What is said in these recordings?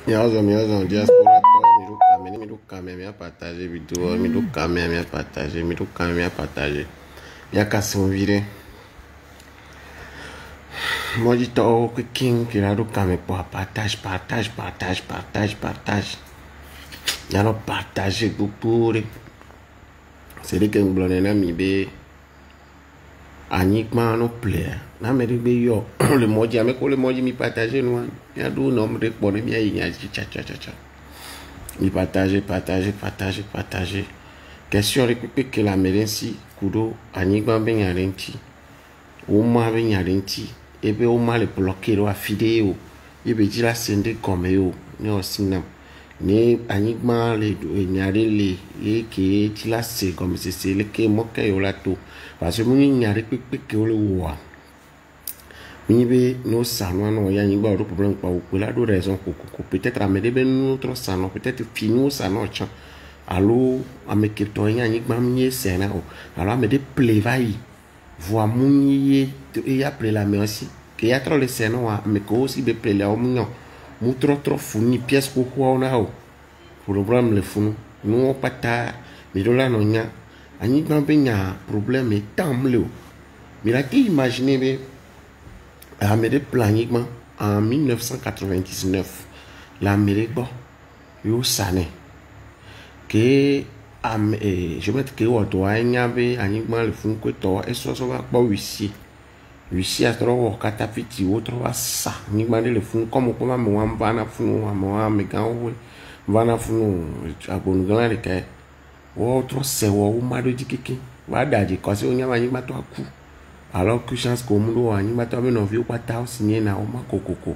Miazo, diaspora, me a partagé vidéo, me a partagé. Mia casse mon viré. Moi, je t'en que king, qui a me pour partage. Y'a no partager beaucoup. C'est des que nous blonnes mi be. Anikma no player. Na me de be yo. Le moji ame ko le moji mi partager nous. Y'a do nom de bonne mi ayi cha. Mi partager. Question récupérer que la mérenci kudo anikma ben yarenti. Oma ben yarenti. Ebe oma le bloquer lo afide yo. Ebe jila sende comme yo. Ni osinam. Ni anikma le nyare le ke tila se comme c'est le ke moke yo la to parce que muni nyare pepe ke le wa mi be no salon no ya nyigba o problème pa o la do raison ko peut-être amede be notre salon peut-être fini salon cha allo ameke to ya nyigba mi se na o allo amede play vai voix muni e ya play la merci que ya trop le seno wa me ko aussi be play la o munyo mu trop funi pièce ko ko na o problème le funu nous pas ta mais là non nya ani ban benya problème et tamle o mais là tu imaginer be a me de planiquement en 1999 l'Amérique bon yo sané que je vais mettre que o to anya be ani ban le funu ko to e so va pas Lucie a trop catapiti autre va ça ni ban le funu comme comment moi va na funu moi me gan vana funu abonu gana ke wo tro se wo ma do dikeke wa daji ko se onya manyi mato aku alors que chance ko mu do anyi mato be no vi o pata o sinye na o ma kokoko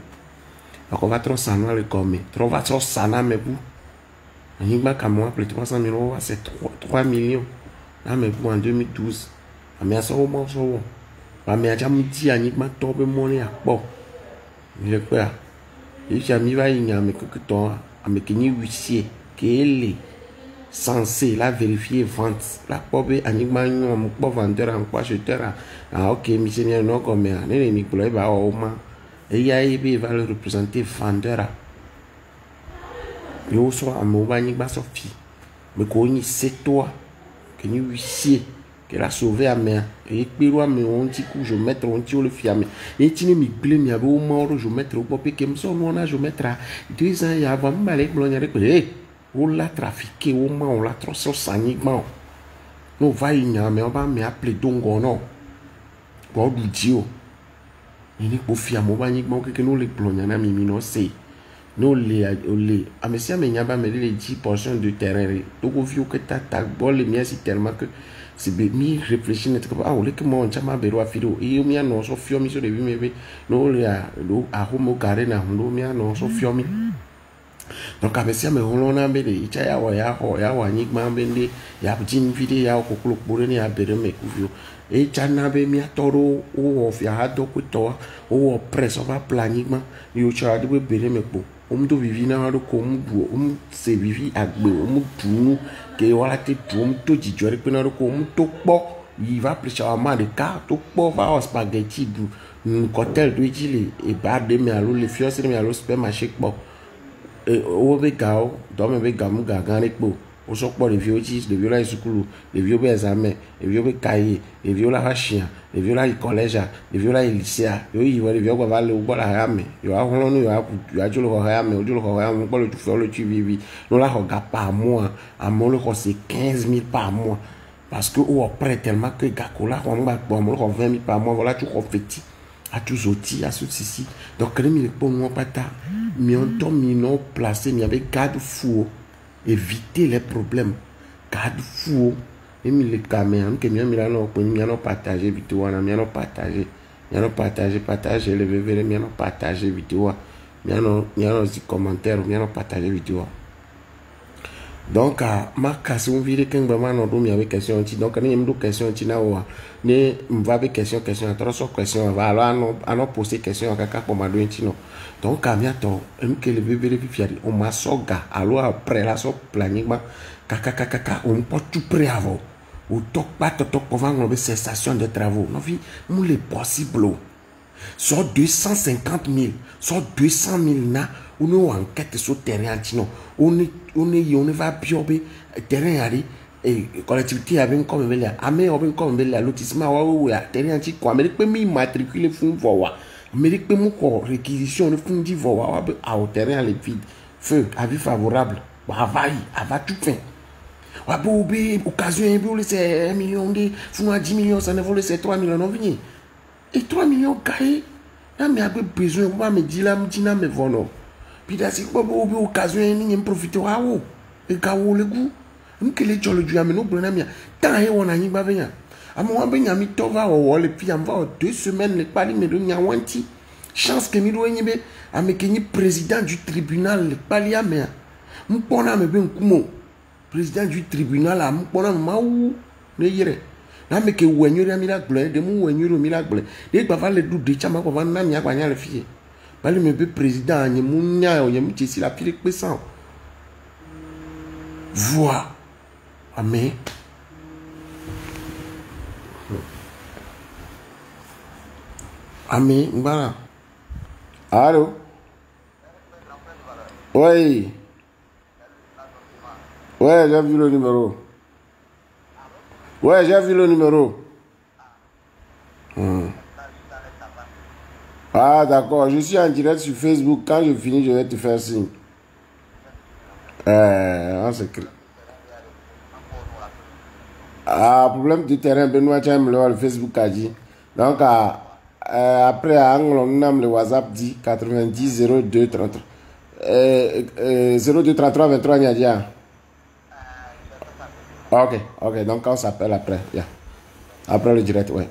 akova tro sana le comme tro va tro sana me bu anyi ba ka mo appelé 300 000 euros c'est 3 millions là me bu en 2012 ami aso o mo so wo ba me aja mu ti anyi ma to be mo ni apo mi le pe a yi ami va yinya me kokito avec une huissier qui est censé la vérifier vente la pobe anigma mon pas vendeur en quoi acheteur ah ok monsieur non comme né ni pour ba o ma et ya ibi va le représenter vendeur yo so amo ba anigma sofi mais ko ni c'est toi que ni huissier qui l'a sauvé à mer et puis moi mais on dit que je mettre on dit le fiamé et tu ne me plaît mais au mort je mettre au popé que me son on a je mettre 2 ans il y a avant m'aller blonner que on l'a trafiqué au moins on l'a trop sur sanigement nous va y mais on va me appeler dongo non pour du dio il n'est pas fiamé on va ni que nous les blonner na mimi non c'est nous les ah mais si mais nyaba me les 10% de terrain donc au vieux que ta bol les miens c'est tellement que c'est mi réfléchir net ah o le que mon chama bero afiro e mi no so fiomi so de bi mebe no le a lo a homo kare na ndo mi no so fiomi donc abesia me hono na be de icha ya wa nyigma be ndi ya jin vide ya kokolo kpore ni abere me kuvio e chana be mi atoro o of ya hado ko to o press over planigma yo cha de be bere me po do vivi na do ko du se vivi agbe du que wala te du to jijore pe na do ko to po il va plus ma de ka to po va o spaghetti du cocktail do jile e ba de me alo le fiose me alo supermarché po o be gao do me be gamu gagan ni po o so po le vieux ji le vieux la sukulu le vieux be examen le vieux be cahier le vieux la chien le vieux la collège le vieux la lycée yo yi le vieux va le bo la rame yo a hono yo a jo le rame o jo le rame po le tu fais le tu vivi no la hoga par mois à mon le c'est 15 000 par mois parce que ou après tellement que gakola on va bon mo 20 000 par mois voilà tu confetti à tous outils à tout ceci donc quand il pour moi pas ta mais on tombe non placé mais avec garde fou éviter les problèmes garde fou et mi le caméra que mi no ko mi no partager vidéo na mi no partager le bébé mi no partager vidéo mi no di commentaire mi no partager vidéo donc ma casse on vire quand vraiment non do mi avec question ti donc ni me question ti na wa ne mva avec question trop sur question va alors non poser question kaka pour ma do ti non donc à bientôt que le bébé le fier on ma soga alors après la so planiquement kaka on peut tout prêt avant ou toc pas toc pour vendre une cessation de travaux non vie nous les possible Soit 250 000, soit 200 000 na, on est enquête sur le terrain antino. On va piober terrain ali et collectivité avec comme velia. Amé avec comme velia lotissement ou terrain anti quoi. Mais les mi matriculer fond voix. Mais les mon réquisition de fond dit voix au terrain les vide. Feu avis favorable. Travail, va tout fait. Waboubi occasion vous laisser 1 million de fou 10 millions ça ne vaut laisser 3 millions non venir. Et 3 millions carrés, là, mais avec besoin, on va me dire là, me vono. Puis là, c'est quoi, vous occasion, ni profiter, waouh, et kawo le goût. Nous, que les gens le disent, mais nous, prenons bien. Tant et on a n'y pas venir. À moi, ben, y'a mis tova, ou le puis, on va 2 semaines, les palis, mais le nyawanti. Chance que mi doit y be, à me kenyi président du tribunal, le pali, mais, m'pona me ben kumo. Président du tribunal, à m'pona maou, ne yere. Na me ke wenyuri amila gble de mu wenyuri amila gble de gba va le du de chama ko va na nya gba nya le fie ba le me be président anye mu nya o ye mu tisi la pile pe san voix amen amen mbara allô oui ouais j'ai vu le numéro. Ouais, j'ai vu le numéro. Ah, d'accord. Je suis en direct sur Facebook. Quand je finis, je vais te faire signe. C'est clair. Ah, problème du terrain, Benoît, tu as le Facebook a dit. Donc, après, on a le WhatsApp dit 90 02 33. 02 33 23, il y a dit. Ok, donc on s'appelle après. Yeah. Après le direct, ouais.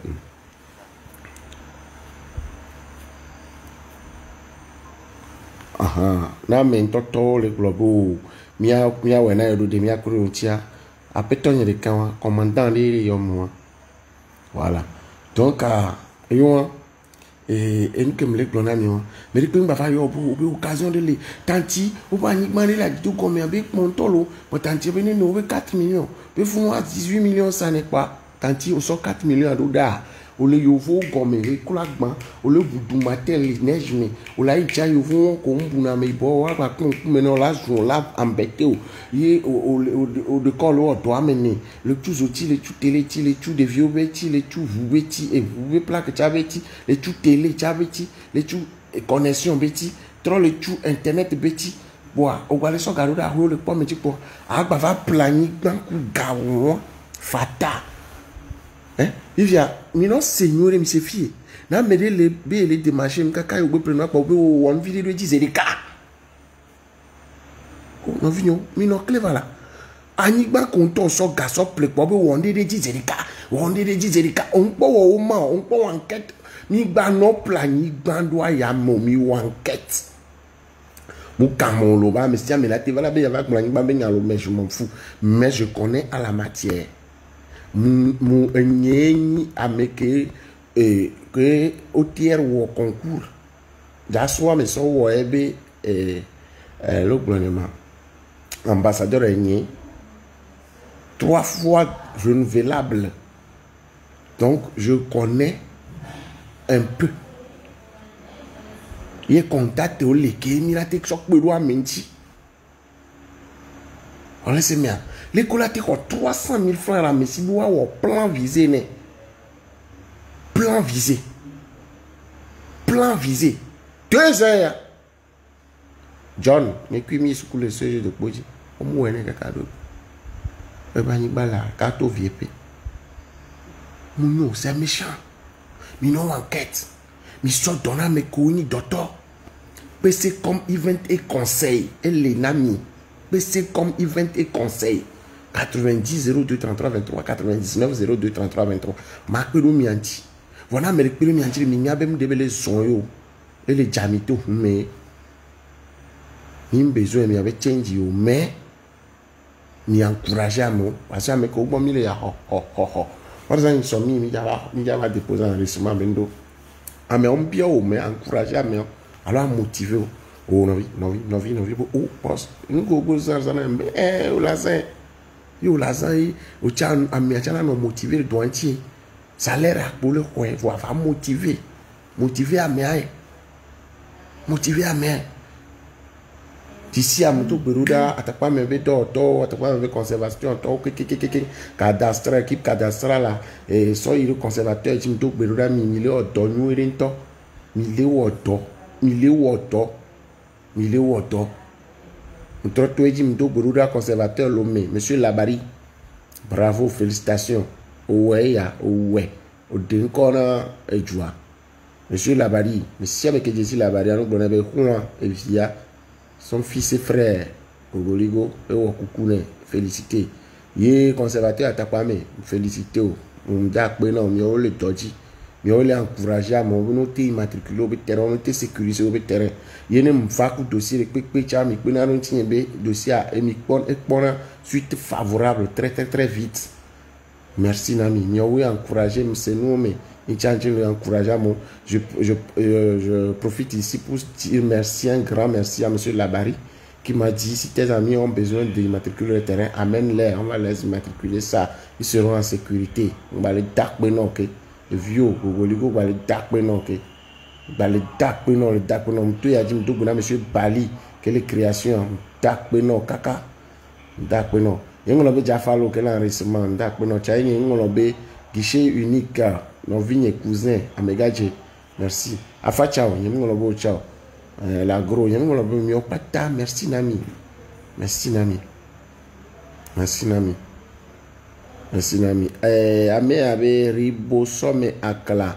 Na mais toto le globo mia wena edo de mia kuru tia apetonye de kan commandant les yom. Voilà. Donc yo et nous comme les glonanions mais les pimba fa yo bu occasion de les tanti ou pas ni mané la tout comme avec mon tolo pour tanti venir nous 4 millions be fou 18 millions ça n'est pas tanti au sort 4 millions d'oda o le yovo comme les kulagban o le budu matel neige mais o la icha yovo ko mbuna me bo wa pa kon meno la jour la embêté o ye o de col o doit mener le tout outil les tout télé les tout de vieux bêti les tout vous bêti et vous plaque chabeti les tout télé chabeti les tout connexion bêti trop les tout internet bêti bois o va les so garoda le pomme petit pour agba va planifier ban ku gawo fata. Hein? Il y a, non, seigneur, il se fie. Na me de le be le démarcher, m'kaka yo be prendre pa be one vidéo de 10 zerika. Oh, non vignon, non cleva là. Anigba konto so gaso plek pa be one de 10 zerika. One de 10 zerika. On po o ma, on po enquête. Mi gba no plan, mi gba doa ya mo mi enquête. Mon camon lo ba, mais si mais là tu vas là be avec moi, ngba be nyalo mais je m'en fous. Mais je connais à la matière. Mon nyeni ameke que au tiers ou au concours j'assois mais so wo ebe le gouvernement ambassadeur nyeni 3 fois renouvelable donc je connais un peu il contact au leke mi la tek sok be do amenti on laisse bien l'école a 300 000 francs à la messie ou plan visé né plan visé 2 heures John mais qui mis sur le sujet de Boji au moins ne cadeau e ba ni bala ka to viep mon c'est méchant mais non enquête mais so donna me koni docteur PC comme event et conseil elle les nami PC comme event et conseil 90 02 33 23 99 02 33 23 makpelo mianti voilà mais le mianti mi nya bem debele son yo et les jamito mais ni besoin mi avait change yo mais mi encourager à moi parce que me ko bon mi le ya ho parce que so mi va déposer un enregistrement bendo ah mais on bien o mais encourager à moi alors motiver oh non vi oh boss nous go ça mais o la ça yo la ça o chan ami achana no motiver do entier salaire pour le coin va motiver motiver à mer. Motiver à mer. D'ici à Moutou Berouda, à ta part, me veut d'auto, à ta part, me veut conservation, cadastre, équipe cadastre là, et soit il est conservateur, et Moutou Berouda, mille auto, nous et l'ento, mille auto, mille auto, mille auto. Moutou Moutou Berouda, conservateur, Lomé, monsieur Labari, bravo, félicitations. Ouais, ouais, au Dinkona et Joie. Monsieur Labari, monsieur avec Jésus Labari, nous avons Juan et Via. Son fils et frère, Ogoligo, et Wakukune, félicité. Yé conservateur à Tapame, félicité. On m'a dit non, mais on le doji. Mais on l'a encouragé à mon noté immatriculé au terrain, on était sécurisé au terrain. Yé ne m'a fait dossier, le quick cham, il peut n'en tenir dossier à Emikpon et Pona, suite favorable, très vite. Merci, Nami. Mais on l'a encouragé, c'est nous, mais. Je profite ici pour dire merci, un grand merci à M. Labari qui m'a dit si tes amis ont besoin d'immatriculer le terrain, amène-les, on va les immatriculer ça, ils seront en sécurité. On va les dark ok. Le vieux, on va les dark ok. On va les dark le dark tout y a dit M. Bali, quelle est création, dark kaka, dark il y a déjà fallu que l'enregistrement, dark il y a guichet unique. Nos vignes cousins, Amégadje, merci. Afa ciao, yemngolobo ciao. L'agro, yemngolobo miopata, merci Nami. Merci Nami. Merci Nami. Merci Nami. Amé avait ribosome akla.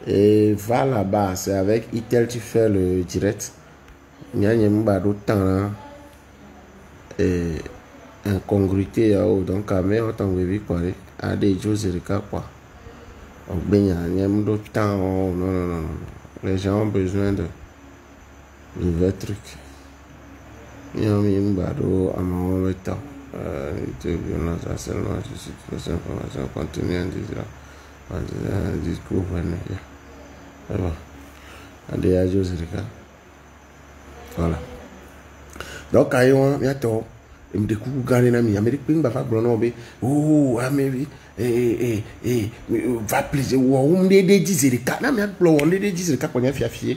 Et va là-bas, c'est avec Itel tu fais le direct. Il y a d'autant incongruité, donc Amé, autant que vous quoi. À des choses, c'est le cas quoi. Non. Les gens ont besoin de vrais trucs. Il y a un bado à mon temps. De violence, harcèlement, situation, information, contenu, discours, voilà. Donc, bientôt. Il me découvre gagner na mi Amérique ping ba fa blono be oh amébi va plaisir ou on de dizerika na mi blo on de dizerika ko nya fiafie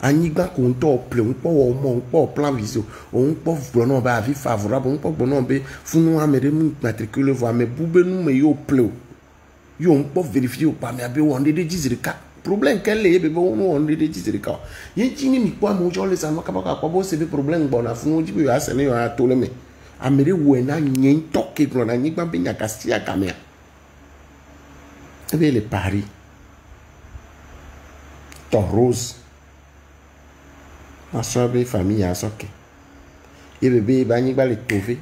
anigba ko nto ple on po o mo on po plan visio on po blono ba avis favorable on po blono be funu amere mu matricule vo ame bube nu me yo ple yo on po vérifier o pa me abe on de dizerika problème quel est bébé on de dizerika yinjini mi kwa mo jo le san makaba kwa bo se be problème bona funu ji be asene yo atole me amere wo na nyen toke glo na nyigba be nya kasia kamea ebe le Paris to rose ma sobe famille a soke yebe be ba nyigba le tove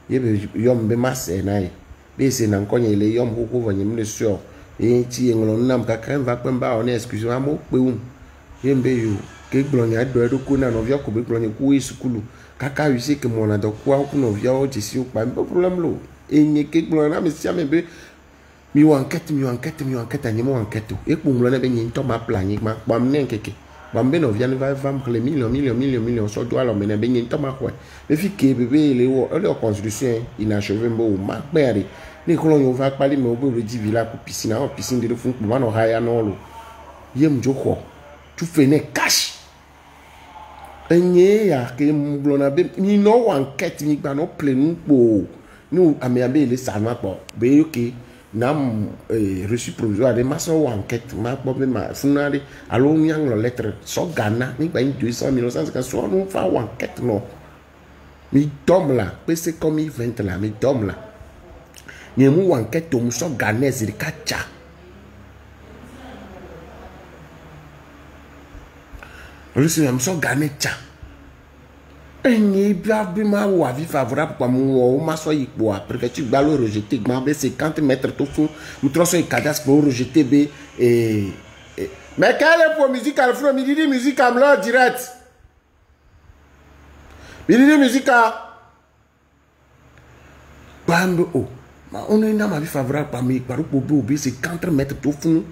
yebe yom be mase na e be se na nkonye le yom ko ko vanye mle sure e ti ngolo nam ka kan va pemba on excuse mo pe yembe yo ke gblonya do ko na no via ko be gblonya ku isukulu kaka yuse ke mona do ko ku no via o jisi o pa mbe problem lo enye ke gblonya me sia me be mi enquête ani mo enquête e ko ngolo na be nyi to ma plan yi ma pam nen keke bambe no via ne va vendre les millions so do alors me na be nyi to ma ko be fi ke bebe le wo le construction inachevé mbo ma pere ni ko lo va pali me obo le di villa ku piscine o piscine de fun ma no haya no lo yem joko tu fais ne cash enye ya ke mblona be ni no enquête ni gba no plenu po nous amiabe le salma po be okay nam reçu provisoire de maso enquête ma po be ma funari alo nyang lo lettre so Ghana ni gba 200 000 150 so no fa enquête no mi dom là pc comme 20 là mi dom là ni mu enquête to mu so Ghana ziri kacha Lucy am so Ghana cha enye bia bi ma wo avis favorable kwa mu o ma so ipo a préfecture gba lo rejeter gba be 50 mètres to fun mu troso e cadastre pour rejeter be mais quelle est pour musical from mi di musique am lo direct mi di musique bambe o ma on est na ma avis favorable kwa mi paru po be 50 mètres to fun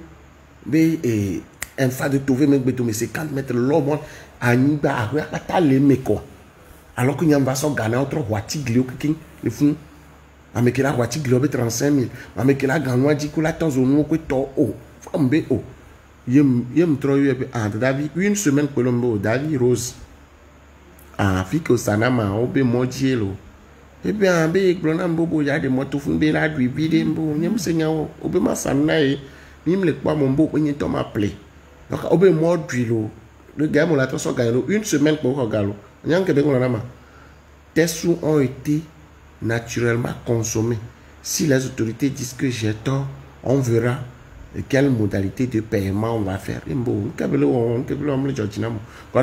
be un fa de trouver même beto mais 50 mètres l'homme aniba a pata le meko alors que nyamba so Ghana autre wati glio kikin le fun amekela wati glio be 35 000 amekela ganwa di ko la tonzo no ko to o fambe o yem trop eu David une semaine pour l'homme David Rose fi que sanama obe modielo e bien be glona mbobo ya de moto fun be la dui bi de mbo nyem senya obe ma sanna e nim le kwa mon mbo nyi to ma play donc obe modui lo le gars mon attention gagner une semaine pour galo nyam ke be glona ma tes sous ont été naturellement consommés. Si les autorités disent que j'ai tort, on verra quelle modalité de paiement on va faire. Quand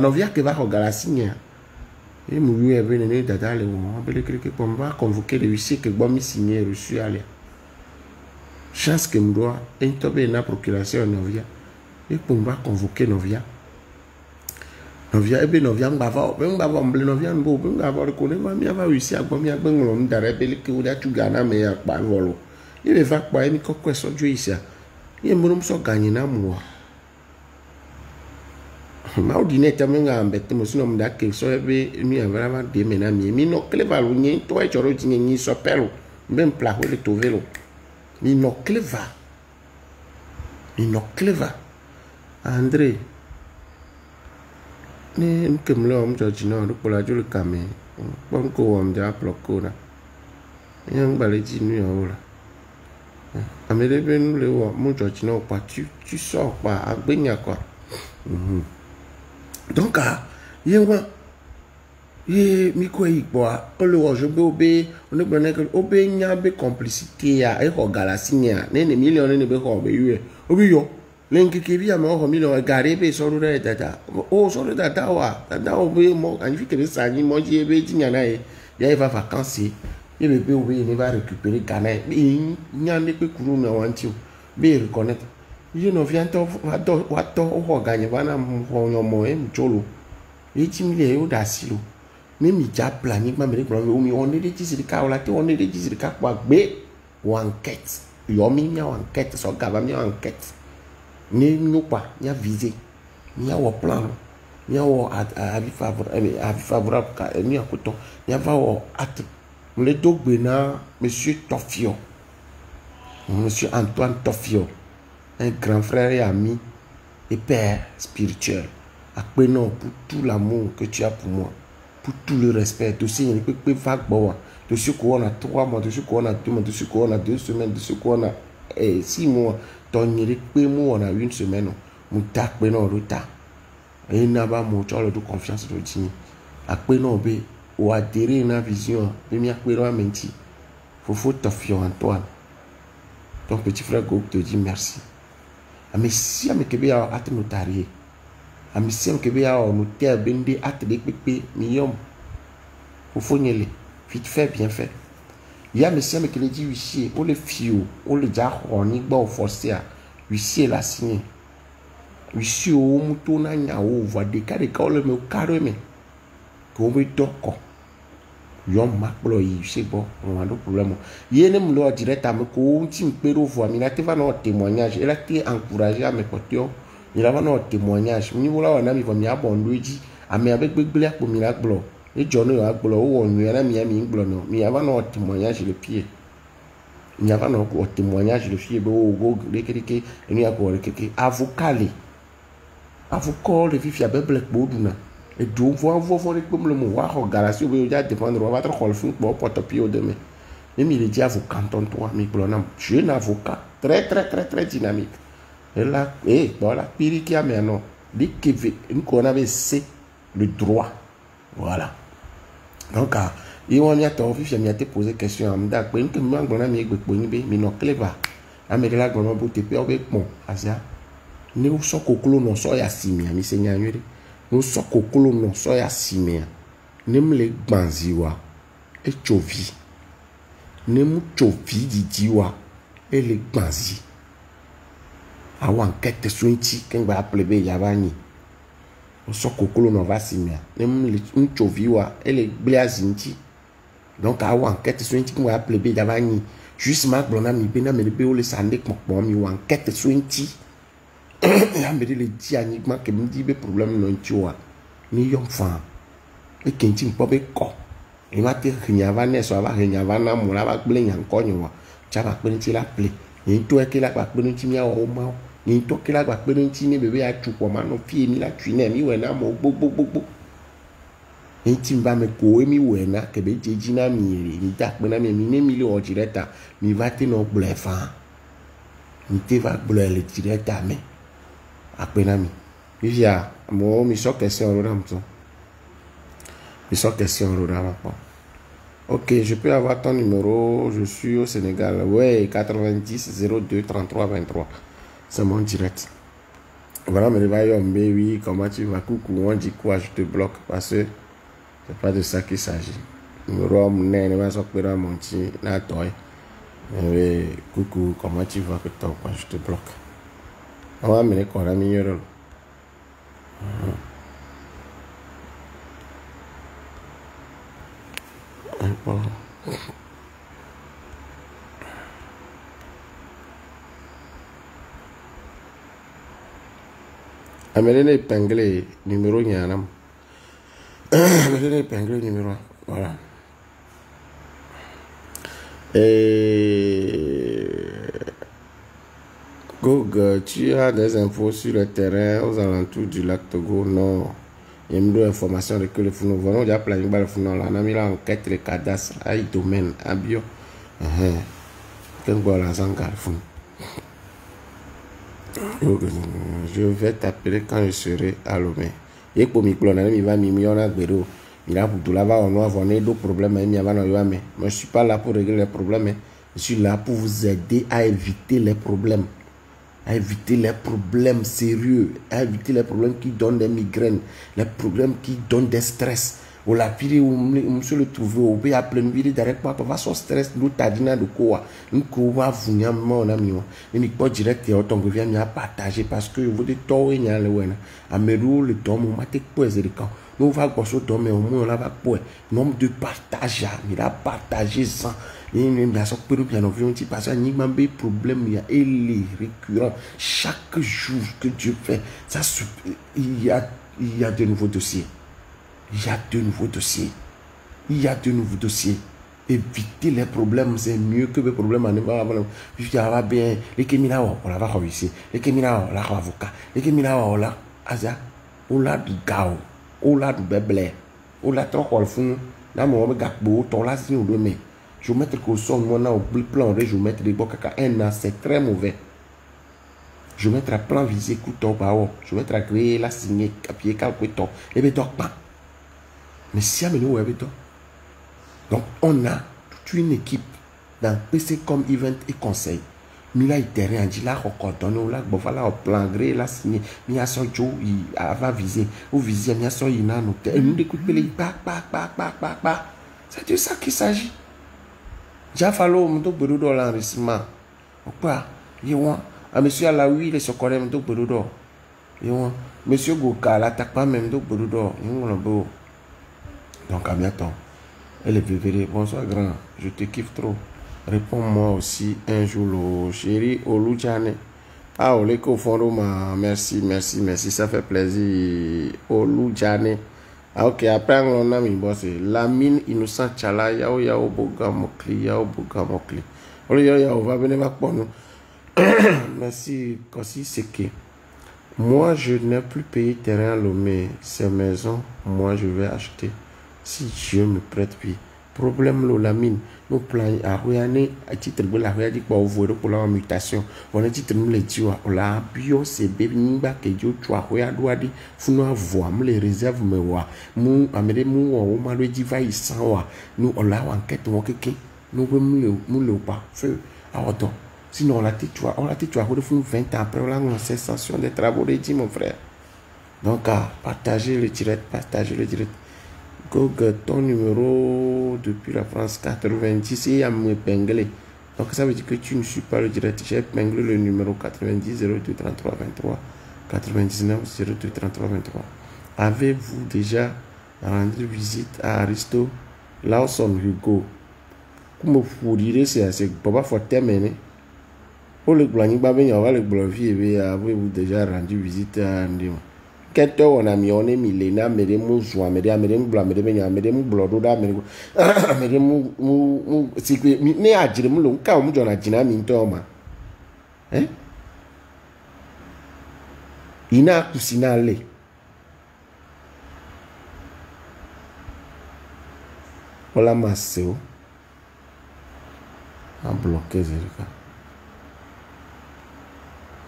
on vient que va regarder signe, et nous est venu dada le on va convoquer le huissier que bon signé reçu aller. Chance que me doit et na procuration novia et pour va convoquer novia. Novia ebe novia ngava mble novia mbo ngava reconnaître ma va réussir à bon mi agben ngom dare bele ke oda tu gana me ya pa volo il va pas ni kokko so jo ici il mo so gagner na mo ma ordinateur me ngambe te mo sino mda ke so ebe mi vraiment de mena mi no cleva lo nyi to e choro ti nyi so pelo ben pla ho le to velo mi no cleva André ni mkem lo am George no do pola jul kame bon ko am ja ploko na yang bale ji nu ya ola amele ben le wo mo George no pa tu sors pas agbenya quoi donc yewa ye mi ko igbo o le wo je be obe on e gbona ke obe nya be complicité ya e ko galasi nya ne million ne be ko be yu obi yo Lenki via mo million garebe soro re dada o soro dada obe mo anfi que ça ni mo ji ebe tinya na e ya va vacances e be obe ni va récupérer Ghana e nya ne pe kuru na wanti o be reconnaître je no vient to wa to o gagner va na mo nyomo e mcholo e ti mi le o da silo me mi ja plan ma me ko mi on ne ti sirika o la ti on ne ti sirika kwa gbe o enquête yo mi nya enquête so gaba mi enquête ni pas ni visé ni a plan ni a avis favorable ni a coton ni a va at le dogbe na monsieur Tofio monsieur Antoine Tofio un grand frère et ami et père spirituel après non pour tout l'amour que tu as pour moi pour tout le respect de ce qui peut vague de ce qu'on a 3 mois de ce qu'on a 2 mois de ce qu'on a 2 semaines de ce qu'on a 6 mois ton yiri pe mu on a une semaine mu ta pe no rota e na ba mu cho le de confiance do ti ape no be o adhérer na vision be mi ape ro amenti Fofo Tofio Antoine ton petit frère Gog te dit merci ami si ami kebe ya at notarié ami si ami kebe ya notaire bende at de pepe million Fofo nyele vite fait bien fait. Il y a monsieur qui le dit huissier, ou le fio, ou le déjà on y va au forcé à huissier la signé. Huissier au mouton n'a rien ou voit des cas de cas le me carrément. Qu'on veut toko. Yon maklo yi c'est bon, on a de problème. Yene me le direct à me ko ti mpero voix, mais là tu vas non témoignage, elle a été encouragé à mes potes. Il a va non témoignage. Ni voilà on a mi va mi abon lui à me avec bébé pour mi la glo. Et John a glo ou on a mi glo no. Mi ava no témoignage le pied. Il n'y a pas no témoignage le pied go de que ni a ko que avocat le. Avocat le vif ya bébé boduna. Et donc voir le mo wa regarder be ya défendre va être kolfun pour porte-pied demain. Même il dit avocat toi mi glonam. Je suis un avocat très dynamique. Et là voilà piri qui a mais non. Dit que qu'on avait c'est le droit. Voilà. Donc, il y a te poser question à m'da que que moi gbona mi gbe poni be mi no clever amere la gbona bo te pe obe pon asia ni o so kokolo no so ya simia mi se nyanwere no so kokolo no so ya simia ni mle gbanziwa e chovi ni mu chovi didiwa e le gbanzi awan kete swinchi ken gba plebe ya bani o so kokolo no va simia ni mle chovi wa e le bliazinchi. Donc à enquête sur une petite appelé bé d'avani juste ma blona mi bena me be o le sande pon mi enquête sur une petite ya me le di anigma que me dit be problème non tiwa ni yom fan e kenti po be ko e ma te nyava ne so va nyava na mo la ba ble nyan ko nyo cha ba pe ti la ple ni to e ke la ba pe ti mi o ma ni to ke la gba pe ni ti ni bebe a tu po ma no fi mi la tu ne mi we na mo gbogbo ni ti ba me ko mi we na ke be jeji na mi ri ni ta pe na mi ne mi le o direta mi va te no blefa mi te va bleu le direta me apena mi via mo mi so question ro dam to mi so question ro dam pa. Ok, je peux avoir ton numéro, je suis au Sénégal. Ouais, 90 02 33 23. C'est mon direct. Voilà, mais oui, comment tu vas? Coucou, on dit quoi? Je te bloque parce que c'est pas de ça qu'il s'agit. Numéro, mon petit, là, toi. Coucou, comment tu vas? Je te bloque. On va mener quoi, la mignonne. Amélie épinglé numéro nyanam. Amélie épinglé numéro. Voilà. Et Gog, tu as des infos sur le terrain aux alentours du lac Togo? Non. Il y a une information de que le founou. Voilà, on a planifié le founou. On a mis l'enquête, le cadastre, à domaine, à bio. Je vais t'appeler quand je serai à Lomé. Et pour m'y cloner, il va m'y mettre en béro. Il a pour tout là-bas, on va avoir d'autres problèmes. Mais je ne suis pas là pour régler les problèmes. Je suis là pour vous aider à éviter les problèmes. À éviter les problèmes sérieux. À éviter les problèmes qui donnent des migraines. Les problèmes qui donnent des stress. Ou la pire où monsieur le trouve au pays à plein vie direct pas va son stress nous tadina de quoi nous quoi vous n'y a mon ami mais pas direct et autant que vient à partager parce que vous dites toi et n'y a le wena à me le temps mon maté quoi c'est le camp nous va quoi ce temps mais au moins là va quoi nombre de partage il a partagé ça il y a ça pour bien on vient petit parce qu'il y a des problèmes il y a les récurrents chaque jour que Dieu fait ça il y a de nouveaux dossiers. Il y a de nouveaux dossiers. Il y a de nouveaux dossiers. Éviter les problèmes, c'est mieux que les problèmes. Il y a bien. Les kémina, on la va réussir. Les kémina, on la va avocat. Les kémina, on la aza. On la du gao. On la du bébé. On la trop qu'on le fond. Là, mon gars, ton là, si on le met. Je vais mettre le son, moi, au plan, je vais mettre les bocs à un an, c'est très mauvais. Je vais mettre à plan visé, couteau, bao. Je vais mettre à créer la signer, capier, calculer, et bien, donc, pas. Mais si nous donc on a toute une équipe dans PC comme event et conseil. Mila terrain dit là on là bon voilà au plan gré là signé mia so jo il va viser ou viser mia so il n'a noté et nous découper les pa. C'est de ça qu'il s'agit. Déjà fallu mon to berudo l'enregistrement. Pourquoi yéwan à monsieur la oui les socorrer mon to berudo. Yéwan monsieur Goka l'attaque pas même to berudo yéwan beau. Donc à bientôt. Elle est bébé. Bonsoir grand. Je te kiffe trop. Réponds-moi aussi un jour le chéri Oloudjane. Ah Oleko Fondoma. Merci. Ça fait plaisir. Oloudjane. Ah ok. Après on a mis boss. Lamine innocent chala yao boga mokli. Yao va venir ma nous. Merci. Kasi c'est que moi je n'ai plus payé terrain à Lomé. Ces maisons moi je vais acheter. Si Dieu me prête vie, problème la mine, nous plans à Royane, à titre de la Royane, pour vous pour la mutation. On a titre nous les dieux, on l'a bio, c'est bébé nimba que Dieu tu as Royane doit dire, faut nous avoir, les réserves me voient, nous, amène nous, on m'a le dit, va y sans nous, on l'a enquête, on quelqu'un, nous, le pas, feu, à autant. Sinon, on l'a dit, tu as, 20 ans après, on a une cessation des travaux, de dit mon frère. Donc, partagez le direct. Gog, ton numéro depuis la France 90 et à m'épingler. Donc ça veut dire que tu ne suis pas le direct. J'ai épinglé le numéro 90 02 33 23 99 02 33 23. Avez-vous déjà rendu visite à Aristo Lawson Hugo? Comme vous direz, c'est pas faut terminer. Pour le planning, le bloquer. Avez-vous déjà rendu visite à Andio? Quand on a mis on est millénaire, mais des mots joints, mais des blancs, mais des mots blododa, mais des mots, c'est que, mais à dire, mon cas, on a dit, hein? Il n'a cousiné aller. Voilà ma sœur. A bloqué Zerika.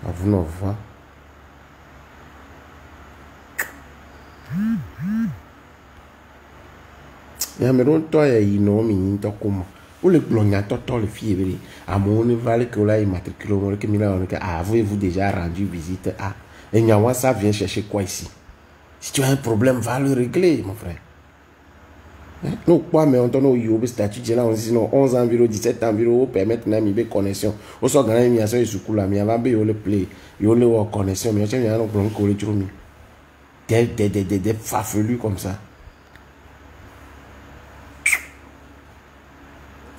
A vous ne voir. Ya me don to ya ino mi nto kuma. O le plonya to le fièvre. À mon vale que là immatriculé on que mina on que avez-vous déjà rendu visite à et Nyawa ça vient chercher quoi ici? Si tu as un problème, va le régler mon frère. Nous quoi mais on donne au yobe statut de là on dit non 11 ans 17 ans permettre na mi be connexion. O so gana mi aso isuku la mi ava be yo le play yo le wo connexion mais tiens ya no plan ko le jumi. Des farfelus comme ça.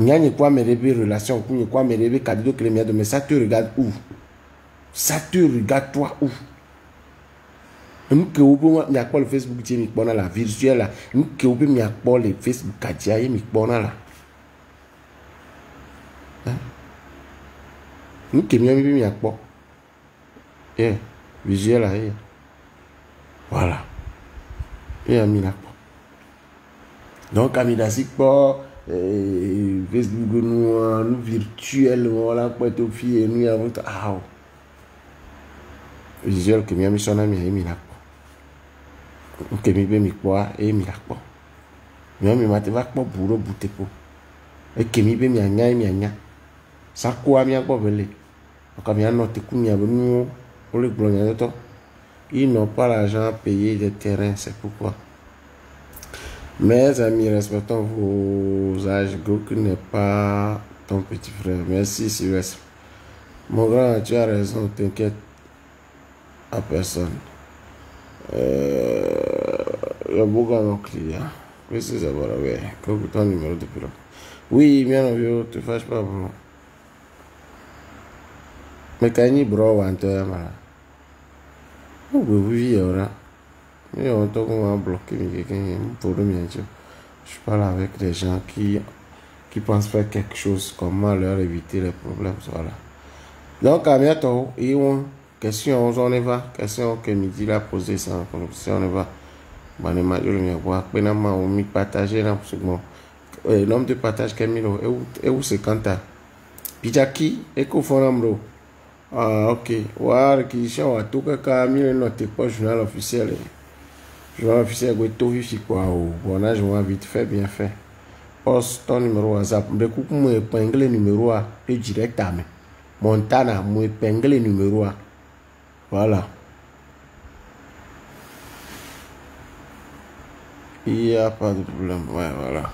N'y quoi me rêver relation, quoi me rêver cadeau que les mais ça te regarde où? Ça te regarde toi où? Nous que vous pouvez m'y appeler le Facebook qui m'y bonne la virtuelle là. Nous que vous pouvez m'y appeler le Facebook qui m'y bonne là. Nous que m'y appeler. Eh, visuel là. Voilà. Et m'y appeler. Donc à m'y pas. Facebook nous virtuel voilà quoi tout fille nous avons ah visuel que mi son ami mi la que mi be mi quoi et mi la quoi mi mate va quoi bourreau bouté po et que mi be mi anya ça quoi mi quoi belé quand mi a noté que mi a nous pour le blogger to ils n'ont pas l'argent à payer des terrains c'est pourquoi. Mes amis, respectons vos âges. Goku n'est pas ton petit frère. Merci, Sylvestre. Mon grand, tu as raison, t'inquiète à personne. Le beau gars, mon client. Oui, c'est ça, voilà, oui. Goku, ton numéro de pilote. Oui, bien envie, te fâche pas, bro. Mais quand il bro, on te mal. Oui, voilà. Et on va bloquer quelqu'un pour le mien. Je parle avec des gens qui pensent faire quelque chose, comment leur éviter les problèmes. Voilà. Donc, à bientôt. Et question, on y va. Question que midi l'a posée sans connexion, on y va. Bon, les majors, on y va. Pénalement, on m'y partager là. L'homme de partage, Camilo. Et où c'est Kanta? Pijaki, et qu'au fond, ah, ok. Ouais, réquisition, tout cas, Camilo, notre pas journal officiel. Je vais officier avec tout vite quoi. Bon, là, je vais vite fait, bien fait. Poste ton numéro WhatsApp. De coup, moi, épingle numéro A. Et direct à moi. Montana, moi, épingle numéro A. Voilà. Il n'y a pas de problème. Ouais, voilà.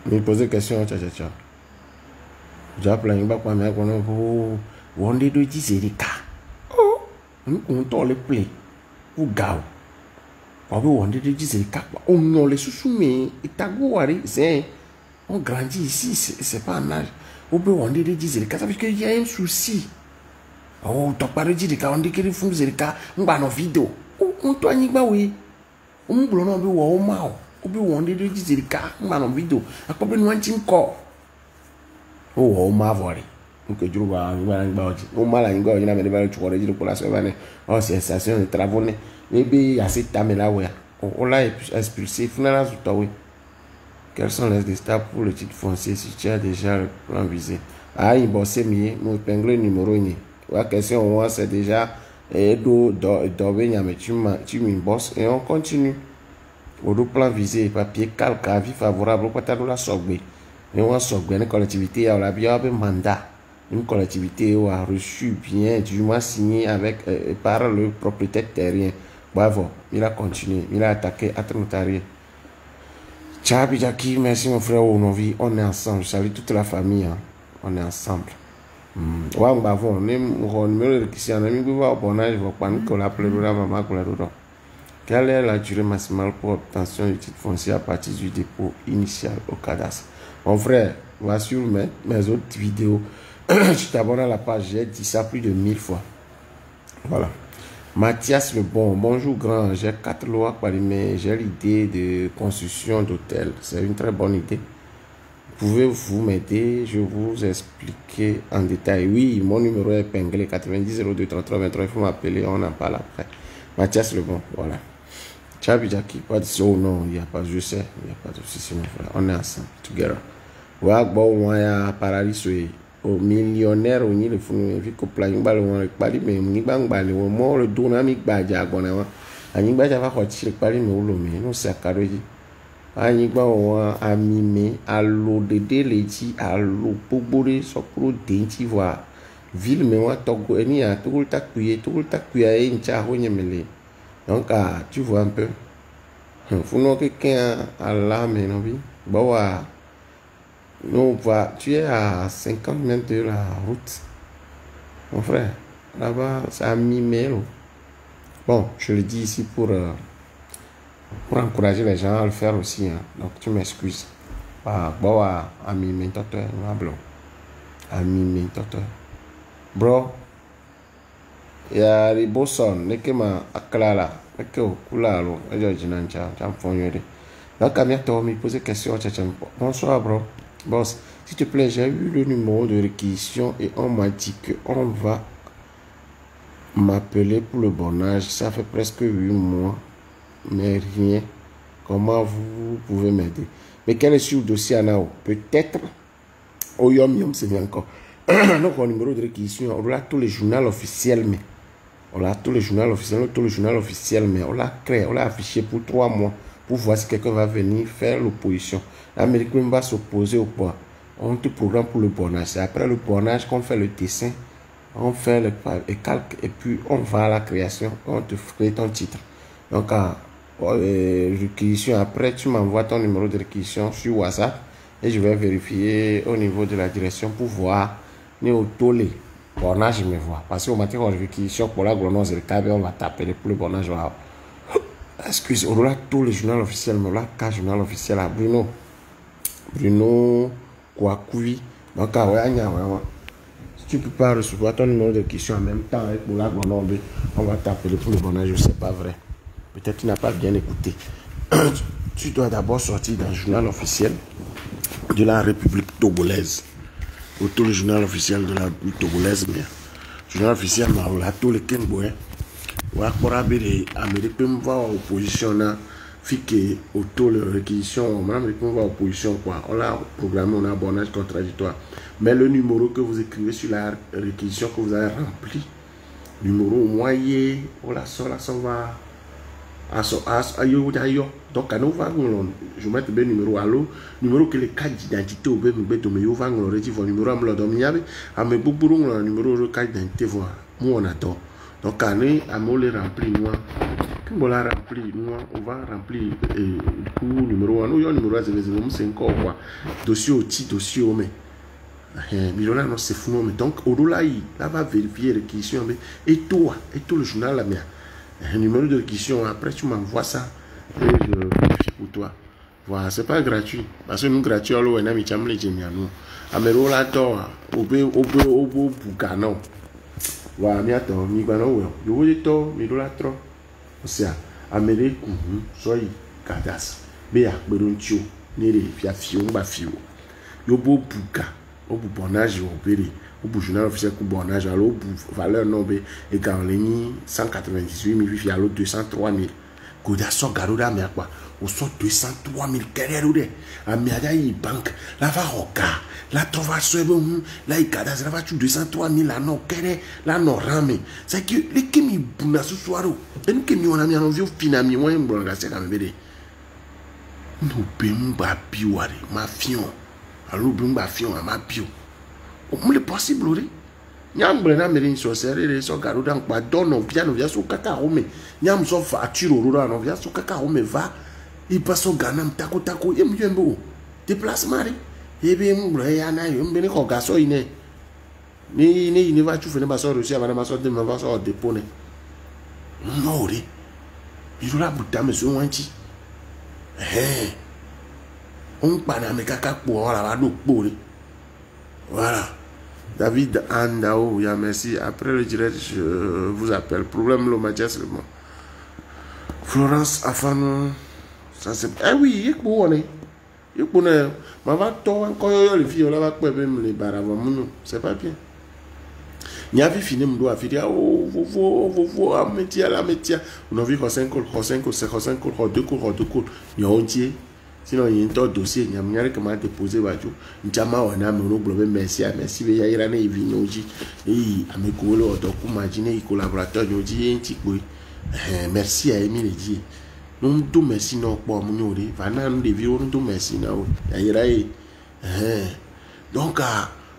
Me poser question, tcha. J'ai appelé un bac, mais on a on est de 10 Erika. On t'en le play. Ou gao. On est de 10 Erika. On a les sous-soumés. Et t'as gouari. C'est. On grandit ici. C'est pas un âge. On peut on est de 10 Erika. Ça veut dire qu'il y a un souci. Oh, t'as pas de 10 Erika. On dit qu'il faut des Erika. On va en vidéo. On doit n'y pas, oui. On peut on peut on mao. On peut on est de 10 Erika. On va en vidéo. À quoi ben on tient corps. Oh, on m'a volé. Que je vois, on m'a la gueule, il y a des tu vois, pour la semaine. Oh, c'est station de travaux. Mais il y a cette dame là, ouais. On l'a expulsé. Finalement, oui. Quels sont les étapes pour le titre foncier si tu as déjà le plan visé? Ah, il bosse mieux, mon épingle numéro 1. La question, c'est déjà, mais tu m'embosses et on continue. Au plan visé, papier calque, avis favorable, au patalo la sogbe. Et on sogbe, une collectivité a la bien mandat. Une collectivité a reçu bien, du moins signé avec, par le propriétaire terrien. Bravo, il a continué, il a attaqué à notarié. Tchabi Jackie, merci mon frère, on est ensemble. Je salue toute la famille, hein. On est ensemble. Ouais, bravo, on est numéro de qui on a mis au abonnage, je vais pas nous l'appeler là, maman, qu'on l'a dedans. Quelle est la durée maximale pour obtention du titre foncier à partir du dépôt initial au cadastre? Mon frère, va sur mes autres vidéos. Je t'abonne à la page, j'ai dit ça plus de 1000 fois. Voilà. Mathias Le Bon, bonjour grand, j'ai 4 lois par mais j'ai l'idée de construction d'hôtel. C'est une très bonne idée. Pouvez-vous m'aider? Je vous expliquer en détail. Oui, mon numéro est épinglé 90 02 33 23. Il faut m'appeler, on en parle après. Mathias Lebon, voilà. Tchabidjaki, pas de oh non, il n'y a pas, je sais, il n'y a pas de souci, mon frère. On est ensemble, together. Ouais, bon, on a paradis, au millionnaire, on y le fou, vu que plein de balles, on a pas dit, mais on y bang balles, on mord le dos, on a mis badja, on a un badja va retirer le pali, mais on le met, non, c'est à carré. Anyigba wa amime alo dede leji alo pobore sokro denti wa ville me wa togo eni a togol takuya e ncha ho nyemele donc tu vois un peu faut quelqu'un à la mais non oui bon wa non va tu es à 50 mètres de la route mon frère là-bas c'est à Mimelo. Bon je le dis ici pour encourager les gens à le faire aussi. Hein. Donc, tu m'excuses. Bon, ami, mentor, ami, mentor. Bro, il y a les bossons, les qui m'a acclaré, les qui ont coulé, les gens qui n'ont pas fait. Donc, à bientôt, me poser question. Bonsoir, bro. Boss, s'il te plaît, j'ai eu le numéro de réquisition et on m'a dit qu'on va m'appeler pour le bon âge. Ça fait presque 8 mois. Mais rien. Comment vous pouvez m'aider? Mais quel est sur le dossier Anao? Peut-être. Oh, yom, c'est bien encore. Donc, au numéro de réquisition, on a tous les journaux officiels, mais on a tous les journaux officiels, mais on l'a créé, on l'a affiché pour 3 mois pour voir si quelqu'un va venir faire l'opposition. L'Américain va s'opposer au pouvoir. On te programme pour le bornage. C'est après le bornage qu'on fait le dessin, on fait le calque et puis on va à la création, on te crée ton titre. Donc, réquisition, après tu m'envoies ton numéro de réquisition sur WhatsApp et je vais vérifier au niveau de la direction pour voir ni au tolé bornage je me vois parce qu'au matin on réquisition pour la grenouille le câble on va t'appeler pour le bornage. Excuse, on a tous les journaux officiels, mais on a 4 journaux officiels à Bruno Kouakoui. Donc si tu peux pas recevoir ton numéro de réquisition en même temps avec pour la grenouille on va t'appeler pour le bornage, c'est pas vrai. Peut-être que tu n'as pas bien écouté. Tu dois d'abord sortir dans le journal officiel de la République togolaise. Ou tout le journal officiel de la République togolaise. Mais le journal officiel, on a tous les Kenboé. On a les Américains va en opposition. On a fait auto la réquisition. On a Américains va en opposition. On a programmé, on a un bornage contradictoire. Mais le numéro que vous écrivez sur la réquisition que vous avez rempli, numéro moyen, on la sort, va. Donc, je vais mettre le numéro allo, numéro que les cartes d'identité au bébé, mais numéro à me numéro de carte d'identité, moi on attend. Donc, à me les remplir, moi. Quand on l'a rempli, on va remplir le numéro 1. Nous, numéro 1, c'est encore quoi. Dossier au petit, dossier au mais. Mais là, non, c'est fou. Donc, au-delà, là, va vérifier les questions. Et toi, et tout le journal, là, mais. Un numéro de réquisition, après tu m'envoies ça et je vérifie pour toi. Voilà, c'est pas gratuit. Parce que nous, gratuit, on a mis les géniaux. Amero la toi, au boucano. Voilà, mais attends, mi guano, je vous dis toi, mi la trop. C'est à Amérique, soyez cadas. Béa, Beroncho, Nere, Fiafio, Bafio. Yo beau bouca, au boubonnage, au béré. Au bout journal officiel pour bornage, alors au bout valeur noble égal 198 000, puis à l'autre 203 000. Quand on sort garouda, mais quoi? On sort 203 000 carrières ou des. À Miada, il banque, là va roca, là trouve ce bon, là il cadastre, là va tu 203 000, là non, carrière, là non ramé. C'est que les kimi buna ce soir, et nous qui on a mis en vieux finami, moi, un bon gars, c'est quand même des. Nous payons pas piouare, ma fion. Alors, nous payons fion à ma pio. Comment est possible, oui? Nyam brena merin sorcerer so garuda kwa dono via so kaka home. Nyam so facture rura no via so kaka home va. Il passe au Ghana tako yembo. Déplacement ri. Ebe mbra ya na yo mbene ko gaso ine. Ni va tu fene ba so Russia ba na so de ma va so dépôt ne. Non ri. Il la buta me so wanchi. On pa na me kaka po ora ba do po ri. Voilà. David Andao, ya merci. Après le direct, je vous appelle. Problème, le Mathias, le mot. Florence Afano, ça c'est. Eh oui, on est. Et pour nous, ma va toi encore les filles, on va pas même les baravants, c'est pas bien. Il y a vu fini, on fait dire, oh, vous, à métier, on a vu 5 cours, 2 cours, il y a un tiers. Sinon, il y a un dossier, il y a un comment déposer, il y a un merci, il y a un collaborateur, merci à Emile dit. Nous tout merci non pour mon yori, vana nous devons nous tout merci na o. Ayira e. Donc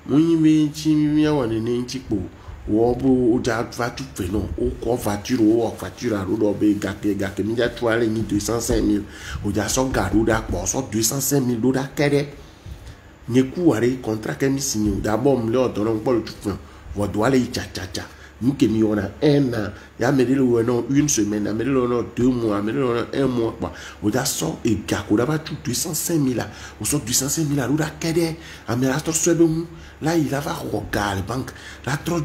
mon yimi chimi ya wane ne nchikpo. Wo bo o ja voiture fe non, o ko voiture a rodo be gake mi ja tu ale ni 205 000. O ja so garuda po so 205 000 dollars kede. Nyeku are contrat que mi signé. D'abord me le donne pas le tout. Vous doit aller cha. Nous qui on a un an, il y a une semaine, il y a 2 mois, il y a 1 mois. On a ça et on a 205 000 là. On sort 205 000 là. On a qu'est-ce là il va regarder la banque. Là trop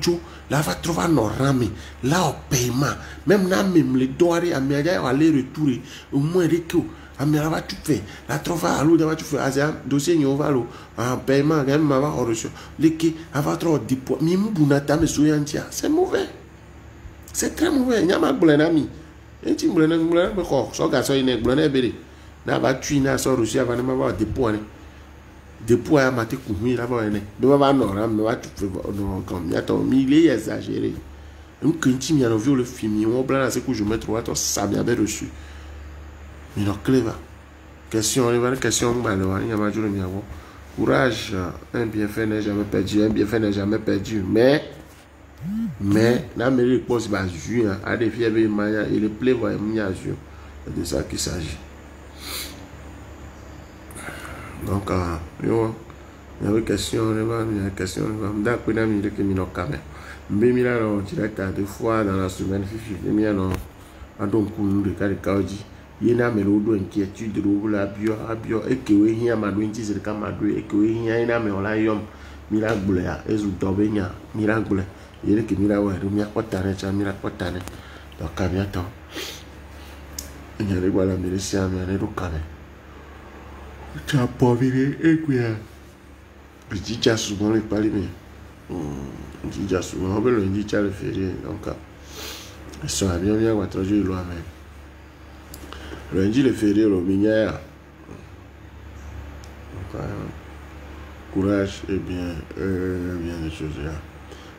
là va trouver nos rames. Là au paiement, même là même les dollars, il aller retourner au moins les coûts. Amira va tout faire. La trova à l'eau va tout faire. Azia dossier n'y va l'eau. En paiement, quand même, ma va reçu. L'équipe va trop dépôt. Mais m'bunata me souyantia. C'est mauvais. C'est très mauvais. N'y a pas de blanami. Et tu blanami, mais quoi? Son garçon il est blané belé. N'a pas tué n'a sort reçu avant de m'avoir dépôt. Dépôt à mater couvrir là-bas. Ne va pas non, mais va tout faire. Non, comme y a ton il est exagéré. Un quintim y a vu le film. On blanc c'est que je me trouve à ton ça bien reçu. Mais non, clever. Question, il y a majoré de courage, un bienfait n'est jamais perdu, mais, la mairie pose bas juin, à des fièvres et le plaivoyer, c'est de ça qu'il s'agit. Donc, il y a une question, d'accord, il y a une question, mais il y a un direct à 2 fois dans la semaine, il y a un don de cas de Kaoji. Il y a un inquiétude de la bio, et que oui, a madouin, c'est le cas madouin, et que oui, il y a un amélioré, miracle, et vous tombez, miracle, il y a que miracle, miracle, donc, à bientôt. Il y a des voilà, mais les siens, mais les roues, tu as pas vu, et puis, je dis déjà souvent les palimés. Je dis déjà souvent, on peut le dire, tu as le férié, donc, ça va bien, on va traduire le loi, mais. Lundi le férié au minière. Courage et bien des choses là.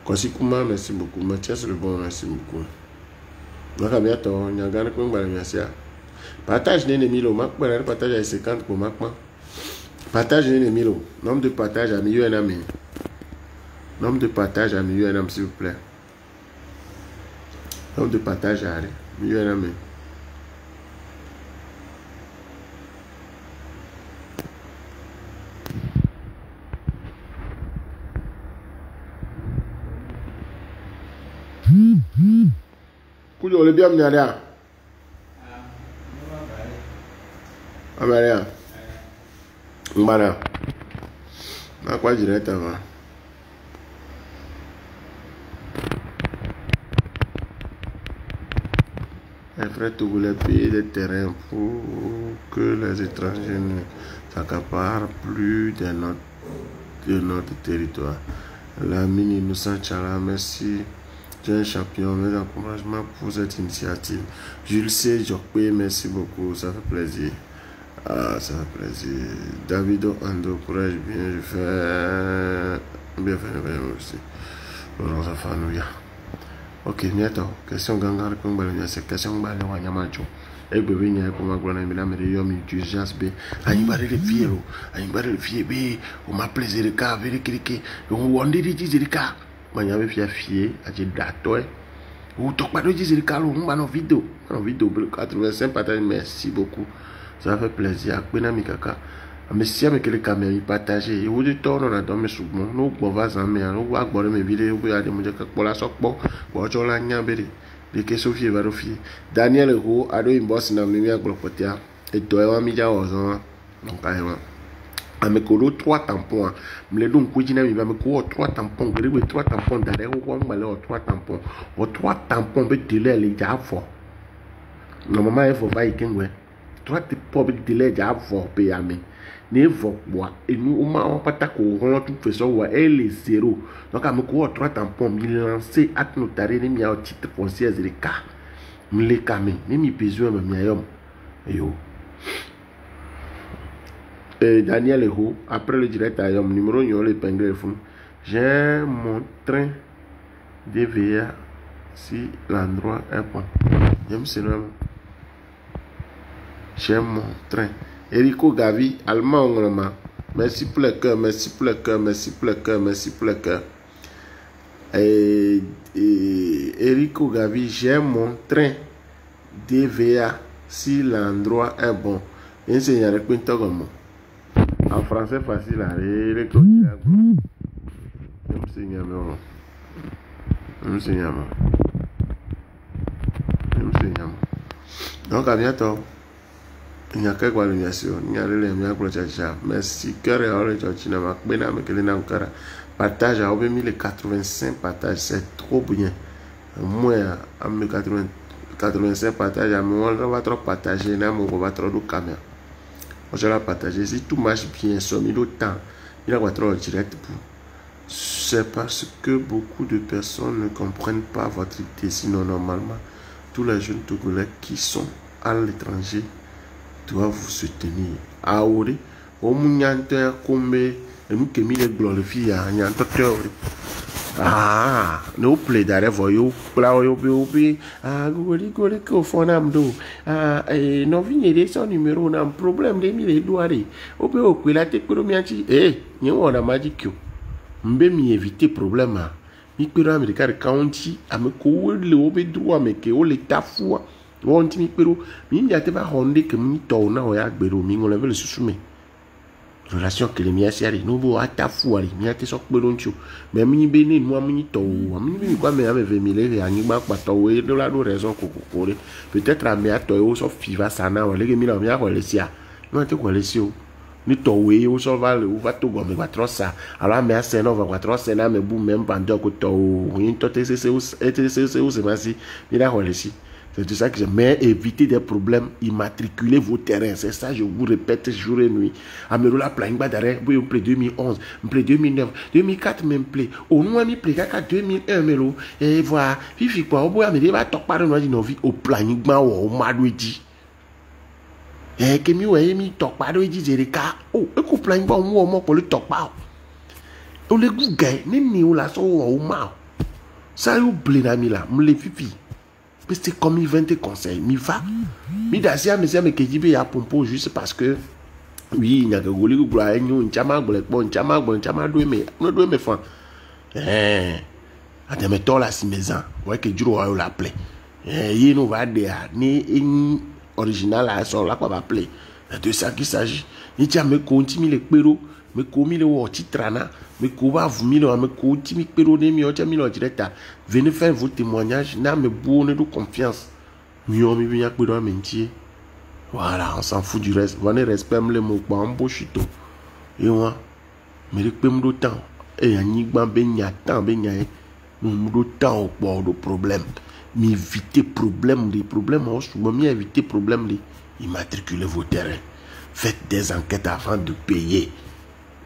Kwasi Kuma, merci beaucoup. Mathias le bon, merci beaucoup. Donc à bientôt. On y a gagné comme merci. Partage les Milo. Partage à 50 pour Macma. Partage les Milo. Nombre de partage à milieu et nombre de partage à milieu et s'il vous plaît. Nombre de partage à milieu et Kujo le bien mnyada. Amaria. Mbana. Na kwa direct avant. Les frères voulaient payer des terrains pour que les étrangers ne s'accaparent plus de notre territoire. La mine innocent Chala, merci. Tu es un champion, mes encouragements pour cette initiative. Jules C. Jokpe, merci beaucoup, ça fait plaisir. Ah, ça fait plaisir. Davido Ando, courage bien, je fais bien aussi. Laurent Fanouya. Ok, bientôt. Question gangar comme balonia, c'est question balonia nyamacho. Et bébé n'y a pas ma grande amie, mais il y a une urgence. Aïe, barre le fier, on m'a plaisir le cas, vérifier, on dit le cas. Je suis fier, je suis d'accord. Ou tu pas de dire que on va vidéo 85 partage, merci beaucoup. Ça fait plaisir. Merci à mes caméras partagées. Et vous dites on a dormi sous moi. Nous on va s'amener, nous va aborder mes vidéos pour aller me dire que pour la soque pour tu la nyambere. Les questions fier va refier. Daniel Ro a deux boss na mimi à glopotia. Et toi on mi ja ozon. Donc carrément. Avec 3 tampons, me donc cuisiner mi va me 3 tampons, que 3 tampons derrière ou on va 3 tampons. Ou 3 tampons be délai les ja fort. Normalement il faut pas y kenwe. 3 tampons be délai ja fort payame. ne vokwa enu uma on pata ko ron tout fait so wa elle est zéro donc am ko 3 tampons mi lancer acte notarié ni mi a titre foncier de cas me le kame ni mi besoin me mi ayom yo Daniel Eho après le direct ayom numéro yo le épinglé fou j'ai mon train DVA si l'endroit est bon j'aime ce nom j'ai mon train Erico Gavi, allemand anglais. Merci pour le cœur, merci pour le cœur, merci pour le cœur, merci pour le cœur. Erico Gavi, j'ai mon train DVA si l'endroit est bon. En français facile à lire. Donc à bientôt. Il y a quelques animations, il y a les miens pour le chat. Merci, cœur et oreille, Georgina, Macbena, Mekelena, Ankara. Partage à 1085 partages, c'est trop bien. Moi, à 85 partages, à moi, on va trop partager, on va trop de caméra. Je vais partager. Si tout marche bien, sur 1000 temps, il y a trop direct pour. C'est parce que beaucoup de personnes ne comprennent pas votre idée. Sinon, normalement, tous les jeunes Togolais qui sont à l'étranger doivent vous soutenir. Aore, au mouniante combe, et nous qui mille glorifiés, ah, nous plaidons, voyons, ah, goli, qu'au fond, et non, venez son numéro, un problème de mille doigts, au peu, au la technologie, nous on a magique. Mbe mi éviter problème. Mi pero America county, ame ko le obe droit me ke o le tafua. Wonti mi pero mi ya te ba honde ke mi to na o ya gbero mi ngole le susume. Relation que les miens seri no bo atafua ri mi ate so gbero nchu. Me mi bene no mi to, mi bi kwa me ave 20 le ani ma pa to we de la do raison kokokore. Peut-être ame ato o so fiva sana o le ke mi la mi a ko le sia. No ate ko le sio. Ni towe ou so va le ou va to gome va trosa alors mais c'est non va trosa na me bou même pendant que to ni to c'est c'est merci il a relesi c'est tout ça que j'aime éviter des problèmes immatriculer vos terrains c'est ça je vous répète jour et nuit amero la planning ba d'arrêt oui on play 2011 on play 2009 2004 même play au moins mi play ka 2001 melo et voilà fifi quoi au bout me va to pas no di no vi au planning ba o madouedi que mi ouais mi toque pas de dire car oh et qu'on plaint pas moi moi pour le toque pas on le gougaye ni ou la so au mal ça you blé ami là me le fifi parce que comme il vient te conseil mi va mi dasia me c'est me que dit ya pompo juste parce que oui il y a que goli gula enyo nchama gole bon nchama do me no do me fan ate me to la si maison ouais que juro wa la plaît yi no va de ni original à son là quoi va appeler de ça qu'il s'agit ni tia me continue le pero me komi le wo titrana me ko va vous mille me continue pero de mi o tia mille direct venez faire vos témoignages na me bonne de confiance mi o mi bien pero mentir voilà on s'en fout du reste venez respect le mo pa mbochito et moi me le pe mdo temps et anigba benya temps benya mdo temps au de problème mais éviter problème les problèmes mais éviter problème les immatriculer vos terrains faites des enquêtes avant de payer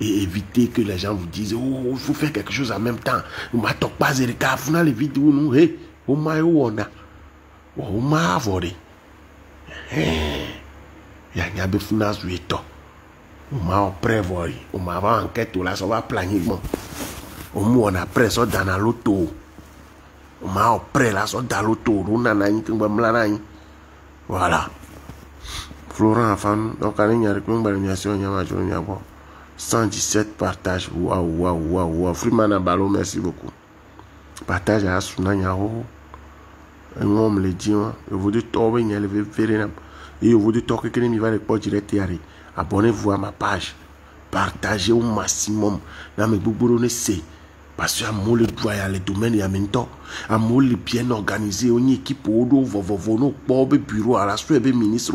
et évitez que les gens vous disent oh il faut faire quelque chose en même temps on m'a top pas les cas vous les vidéos nous hey on m'a on m'a volé ya nya be funa zueto on m'a prévoir on m'a enquête là ça va planifier on a après ça dans l'auto on m'a prêt là sur dans l'auto on a nani que voilà Florent Afan donc on a répondu à l'animation il y a 117 partages waouh Freeman Abalo merci beaucoup partage à Sunanya un homme le dit je vous dis toi il y a le vénénam et je vous dis toi que ne va le pas direct abonnez-vous à ma page partagez au maximum dans mes boubouronnes c'est parce que amour le droit à les domaines et en même temps amour le bien organisé on y équipe odo vovono bobe bureau à la suite ministre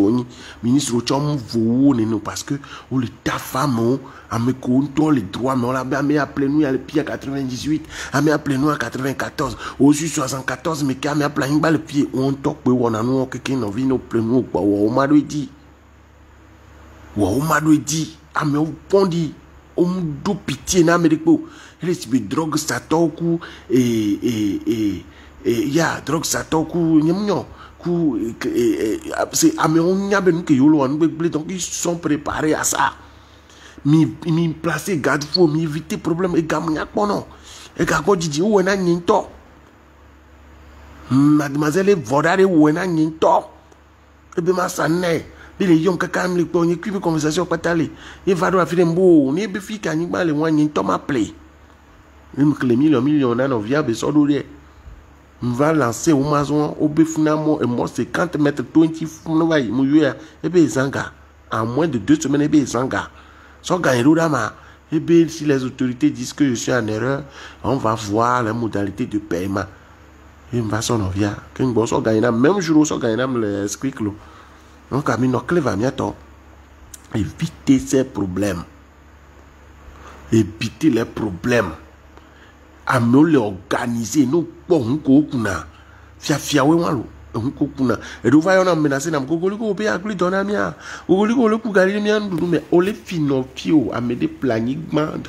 chom vous non parce que on le ta femme a me contrôle les droits mais on l'a bien appelé nous à le pied à 98 a me appelé nous à 94 au 74 mais qui a me appelé une balle pied on toque on a nous quelqu'un on vient nous plein nous quoi on m'a dit ame bondi do pitié na me ko ele si be drogue satoku ya drogue satoku nyamnyo ku c'est ame on nya ben ke yolo an be donc ils sont préparés à ça mi placer garde fou mi éviter problème e gam nya pono e ga go didi wo na nyinto mademoiselle vodare wo na nyinto e be ma sanne bi le yon kaka mi ko ni kubi conversation patale e va do afire mbo ni be fi kan gba le wan nyinto ma play ni que les millions na no via be so do re on va lancer au maison au befunamo et moi 50 mètres 20 funa mu yo e be zanga en moins de 2 semaines e be zanga so gagne ma et bien si les autorités disent que je suis en erreur on va voir les modalités de paiement et on va s'en via quand bon so gagne même jour so gagne le script lo donc ami no clé va miato éviter ces problèmes éviter les problèmes à nous les organiser nous bon ko kuna fia we wan lo ko kuna e do va yo na menacer na mkogoli ko be akuli dona mia ogoli ko le ku gari mia ndu mais o le finofio a me de planigement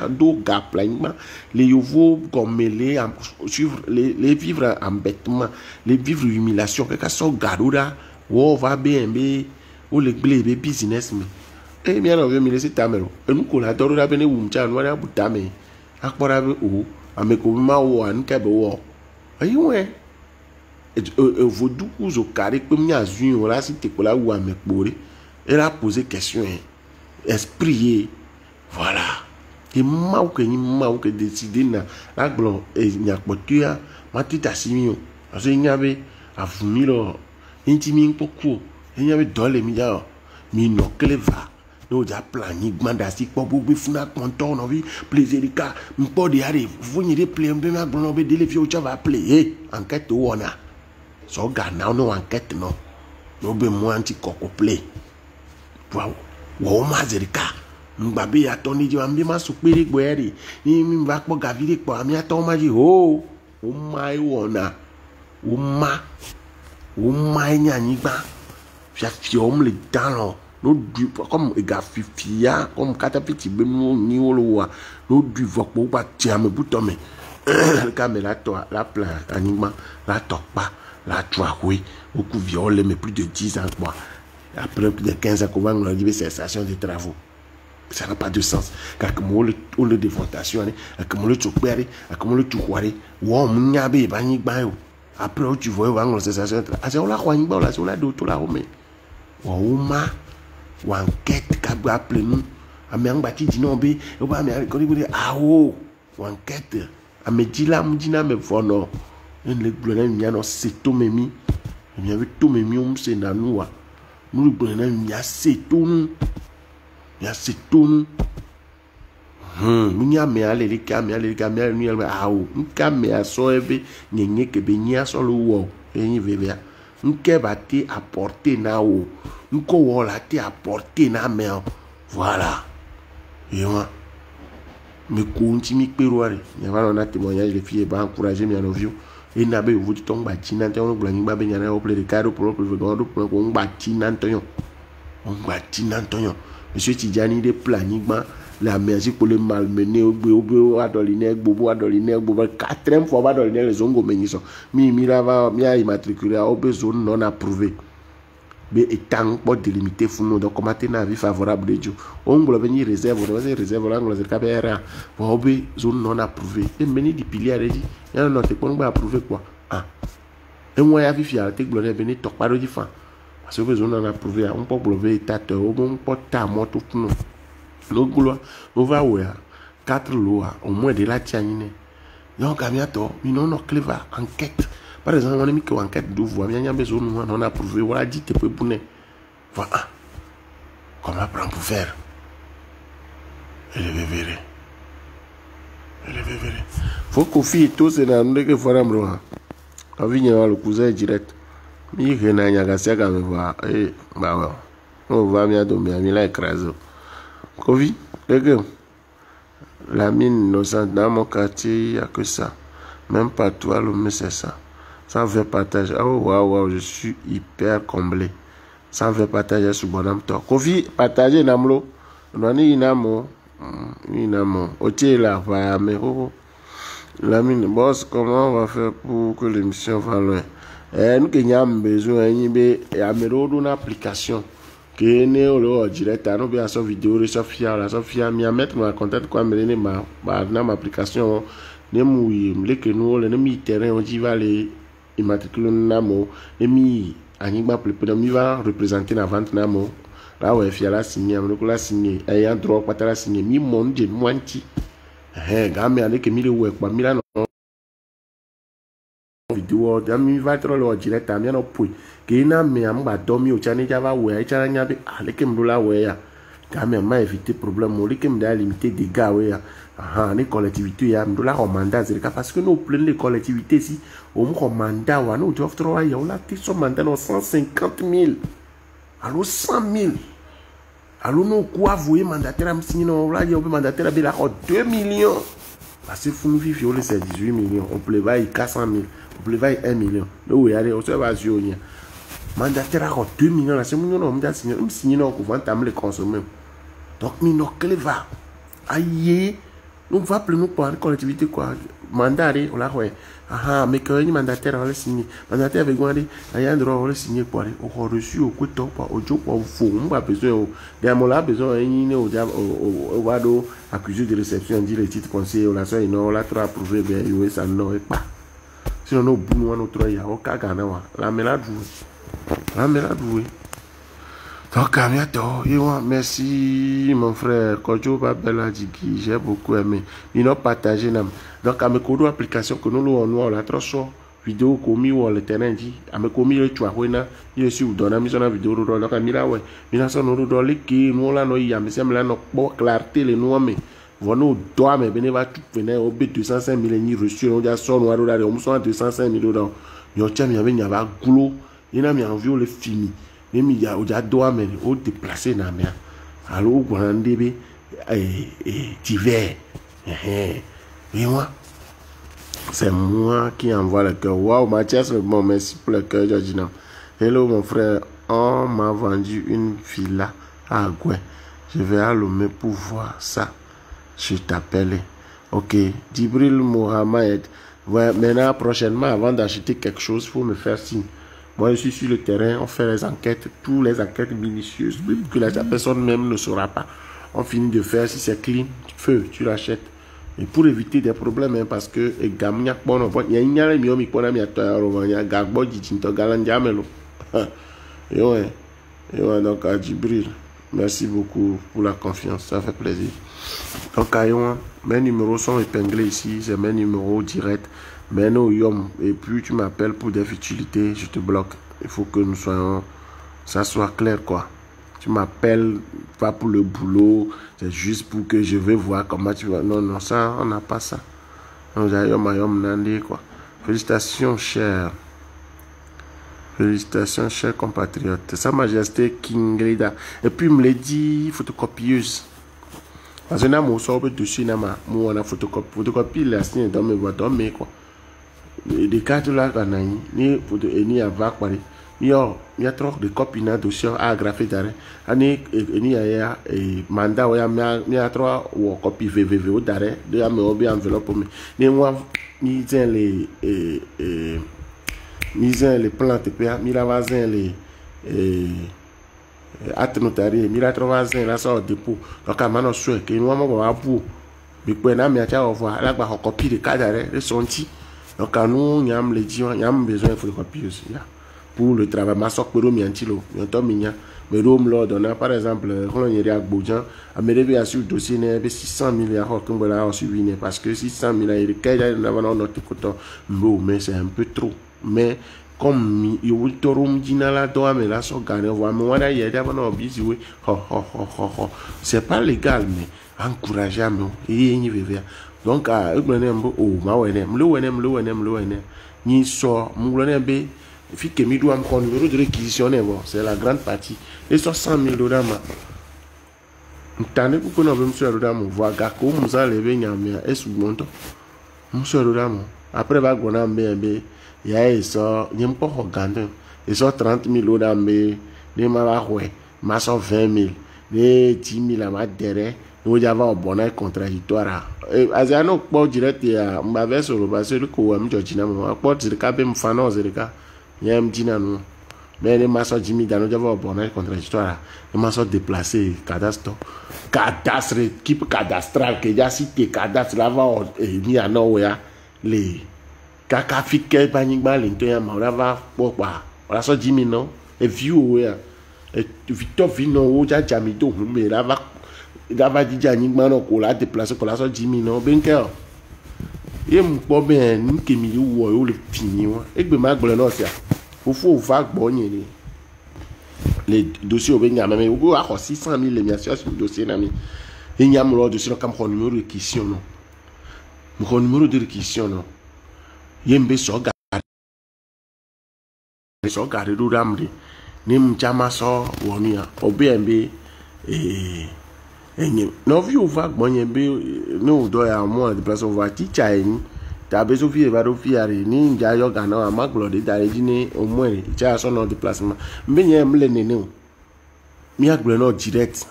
do ga planigement les yovo comme les suivre les vivre en bêtement les vivre humiliation que so gadoura wo va bien be o le blé be business me e mia no ve mi le sitamero e nu ko la doro da bene wu mcha no na butame akpora be o ameko ma wo an ke be wo ayiwe vodou ou carré comme ni azun là si te kola ou amekpore elle a posé question esprit voilà et mau que décider na la glon e nya kpotua matita simio parce que nyabe avumilo intimi poko nyabe dole mi ja mi no cleva no ja plani gbanda si po bo funa konton no vi plaisir ka mpo de arrive vous ni de play mbe ma glon be de le fi o cha va play enquête wona so gana no enquête no no be mo anti koko play wow wo ma zerika mbabe ya toni ji ambi ma supiri gboeri ni mi ba po gavire po ami ato ma ji o mai wona o ma nya nigba fia fiom le dan no du comme ega fifia comme katapiti be no ni wolowa no du vokpo pa ti ame butome caméra toi la plan anima la topa la troué beaucoup violé mais plus de 10 ans quoi après plus de 15 ans comment on a dit cessation de travaux ça n'a pas de sens car comme le déportation comme le chopere comme le chouare wo munyabe ba nyigba yo après tu vois va ngolo cessation de travaux on la kwa nyigba la so la do to la home wo ma wa enquête ka gba appeler nous amiangba ti dinobe o ba mi ko ni awo wa enquête amedila mudina me vono le glona mi no seto memi mi ave to memi se na nuwa mu glona mi ya seto nu mi nya me ale le ka mi ni awo nka me aso ebe nyenye ke be nya so lo wo eyin vevia nke ba te apporter na wo nko wo la te apporter na me voilà et moi me continue peroare il va on a témoignage les filles ba encourager mi anovio et na be vous ton ba tina te on glani ba be nyana o ple de caro pour ko ba tina ntonyo on ba tina ntonyo monsieur Tidjani de planigement la merci pour le malmener au adoline bobo 4e fois ba adoline les ongo meniso mi va mi a immatriculé au besoin non approuvé mais étant pas délimité fou donc comment t'es avis favorable de Dieu on veut venir réserve on va réserve là on les KPRA pour be zone non approuvé et meni di pilier a dit il y a notre qu'on va approuver quoi ah et moi avis fialité gloire venir tok pas de fan parce que zone non approuvé on peut approuver état on peut ta moto tout non le gloire on va ouais 4 lois au moins de la tianine donc amiato mi non cleva enquête. Par exemple, on a mis que enquête d'ouvre, il y a besoin de on a approuvé, voilà, dit que peut bonner. Voilà. Comment prendre pour faire? Elle est vérée. Faut qu'on fasse tout, c'est dans le que faut ramener. Quand il y a le cousin direct, il y a un gars qui va me voir. Eh, bah ouais. On va bien dormir, il a écrasé. Covid, les gars, la mine innocente dans mon quartier, il n'y a que ça. Même pas toi, mais c'est ça. Sans faire partager. Oh, waouh, je suis hyper comblé. Sans faire partager sur Bonhomme Talk. Kofi, partager Namlo. Non, ni inamo. Ok, là, va, mais oh. La mine, boss, comment on va faire pour que l'émission va loin? Nous avons besoin d'une application qui est en direct. Nous avons une vidéo, une Sophia, mais mettre ma contact quoi, mais ma application. Nous avons terrain, on dit va les immatriculer namo, nous va représenter la vente namo. Là où il y a la signé, on a signé, il y a un droit pour la signer, mi monde, moitié. Gamé avec Emile Ouek, Milan vidéo, dami va être le direct, à bien opoué. Kena me amba dormi au chane java oué, chana nyabe, avec Mdola oué. Gamé m'a évité problème, on likem da limité des gars oué. Les collectivités, ya Mdola mandat, c'est parce que nous prenons les collectivités ici, au moins mandat, ou nous devons trouver, on a son mandat dans 150 000. Alors 100 000. Alors nous quoi vous mandataire am signé non là il y a mandataire à 2 millions parce que vous nous vivez c'est 18 millions on peut va 400 000 on peut va 1 million nous allez on se va jouer mandataire à 2 millions là c'est millions on m'a signé non pour vendre les consommer donc mino cleva aïe nous va plus nous pour collectivité quoi mandat on l'a ouais mais quand il mandataire on le signé mandataire avec moi il y a un droit on le signé pour aller au reçu au côté pas au jour pour faut on pas besoin des mon là besoin il au wado accusé de réception dit les titres conseillers la ça non la trop approuvé bien il ça non et pas sinon nous bout nous trois ya au cas gana wa la melade vous donc merci mon frère Kojo Babela Digi, j'ai beaucoup aimé. Ils ont partagé donc à mes codes application que nous on a trop chaud vidéo commis ou le terrain dit à mes commis le choix il est sur donner mise en vidéo donc à mila ouais mina son nous dans les qui nous là nous y a mais c'est là non pas clarté les nous mais voilà doit mais venez va tout venir au but 205 000 ni reçu on a son noir là on sont 205 000 dans yo tiens il y avait glo il a mis en vue le fini même il y a doit mais au déplacer na mer alors grand bébé divers et moi c'est moi qui envoie le cœur. Waouh, Mathias, bon, merci pour le cœur, Georgina. Hello, mon frère. On m'a vendu une villa à Agoué. Je vais à Lomé pour voir ça. Je t'appelle. Ok. Djibril Mohamed. Ouais, maintenant, prochainement, avant d'acheter quelque chose, il faut me faire signe. Moi, je suis sur le terrain. On fait les enquêtes, toutes les enquêtes minutieuses, que la personne même ne saura pas. On finit de faire. Si c'est clean, feu, tu l'achètes. Et pour éviter des problèmes, hein, parce que il y a donc à Djibril, merci beaucoup pour la confiance, ça fait plaisir. Donc mes numéros sont épinglés ici, c'est mes numéros directs, mais non yom, et puis tu m'appelles pour des futilités, je te bloque. Il faut que nous soyons, ça soit clair quoi. Tu m'appelles pas pour le boulot, c'est juste pour que je vais voir comment tu vas. Non, non, ça, on n'a pas ça. Quoi. Félicitations, cher. Félicitations, chers compatriotes. Sa Majesté King Leda. Et puis, il me l'a dit, photocopieuse. Parce que nous sommes dessus, nous avons photocopie, la signe dans mes boîtes, mais quoi. Des cartes là, il y a il y a trop de copies de dossiers à agrafer d'arrêt. Il y a mandat, il y a trois copies VVV d'arrêt, de la enveloppe. Mais moi, ils ont les plantes, ils ont les actes notariés, ils ont la sorte de dépôt. Donc, à mon souhait, que nous avons un bout. Mais pour nous, il y a une copie de cas d'arrêt, de sortie. Donc, à nous, nous avons besoin de photocopies aussi. Pour le travail, ma soeur pour miantilo, mianto minya, mais l'homme lord on a par exemple, quand on y a Boujan, à me lever sur le dossier, il y a 600 milliards comme on a suivi, parce que 600 milliards, il y a notre côté, mais c'est un peu trop. Mais comme il y a eu trop de doigt, mais là, son gagné, on voit, il y a d'abord busy, oui, c'est pas légal, mais encourager à nous, et il y a donc, à eux, oh, ma wenem, ni so, moulin bé. Fi que mi doit me numéro de réquisition bon, c'est la grande partie et 100 000 $. T'en pour qu'on veut monsieur Rodamo voir gako musa lever nyamia et sous monto monsieur Rodamo après va gona mbé ya eso nyem pas regardé et so 30 000 $, mais les ma ouais ma so 20 000 ne 10 000 à ma derrière nous avons un bon contradictoire azano po direct ya mbave solo parce que ko am jojina mo po dirika be mfano zerika yam dina no mais les maçons Jimmy dans nous avons un bon contradictoire les maçons déplacés cadastre équipe cadastrale que ya cité cadastre là va ni à nowhere les kaka fike banigba lento ya ma va popa la so Jimmy non et view ya et Victor Vino o ja jamito mais là va dire anigba no ko la déplacer ko la so Jimmy non benkel ye mpo ben ni kemi wo yo le fini wa egbe ma gbole no sia faut va gbonye les dossiers au benga mais au a 600 000 les sur le dossier nami il y a mon dossier comme mon numéro de question non mon numéro de question non yembe so garder do ramri ni mchama so wonia obembe no vi va gbonye be no do ya mo de place over teacher yin tàbí so fi evado fi ari ni nja yoga na amaglo de dare jini omwe cha so no déplacement mbenye mle nene o mi agble no direct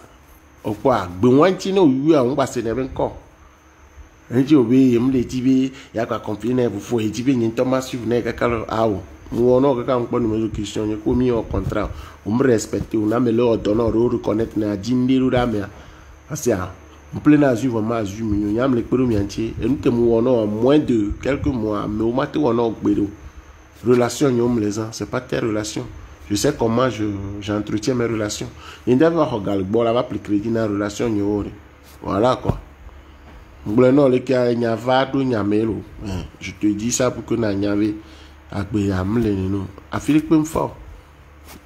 opo agbe wan ti no wu awon pase ne ben ko enji obi mle ti bi ya kwa confine fufo e ti bi yin Thomas yu na kakalo awo mo no kaka npo ni mezo question ye ko mi o contrat o me respecter o na me lo do no ro reconnaître na jindi ru da me asia en plein azur vraiment azur mignon yam le pero mi entier et nous que moi non moins de quelques mois mais au matin on a gbero relation ñom les gens c'est pas tes relations je sais comment j'entretiens mes relations il devait regarder bon là va plus crédit dans relation ñore voilà quoi blé non le kia nyava do nyamelo je te dis ça pour que na nyave agbe am le non a Philippe me fort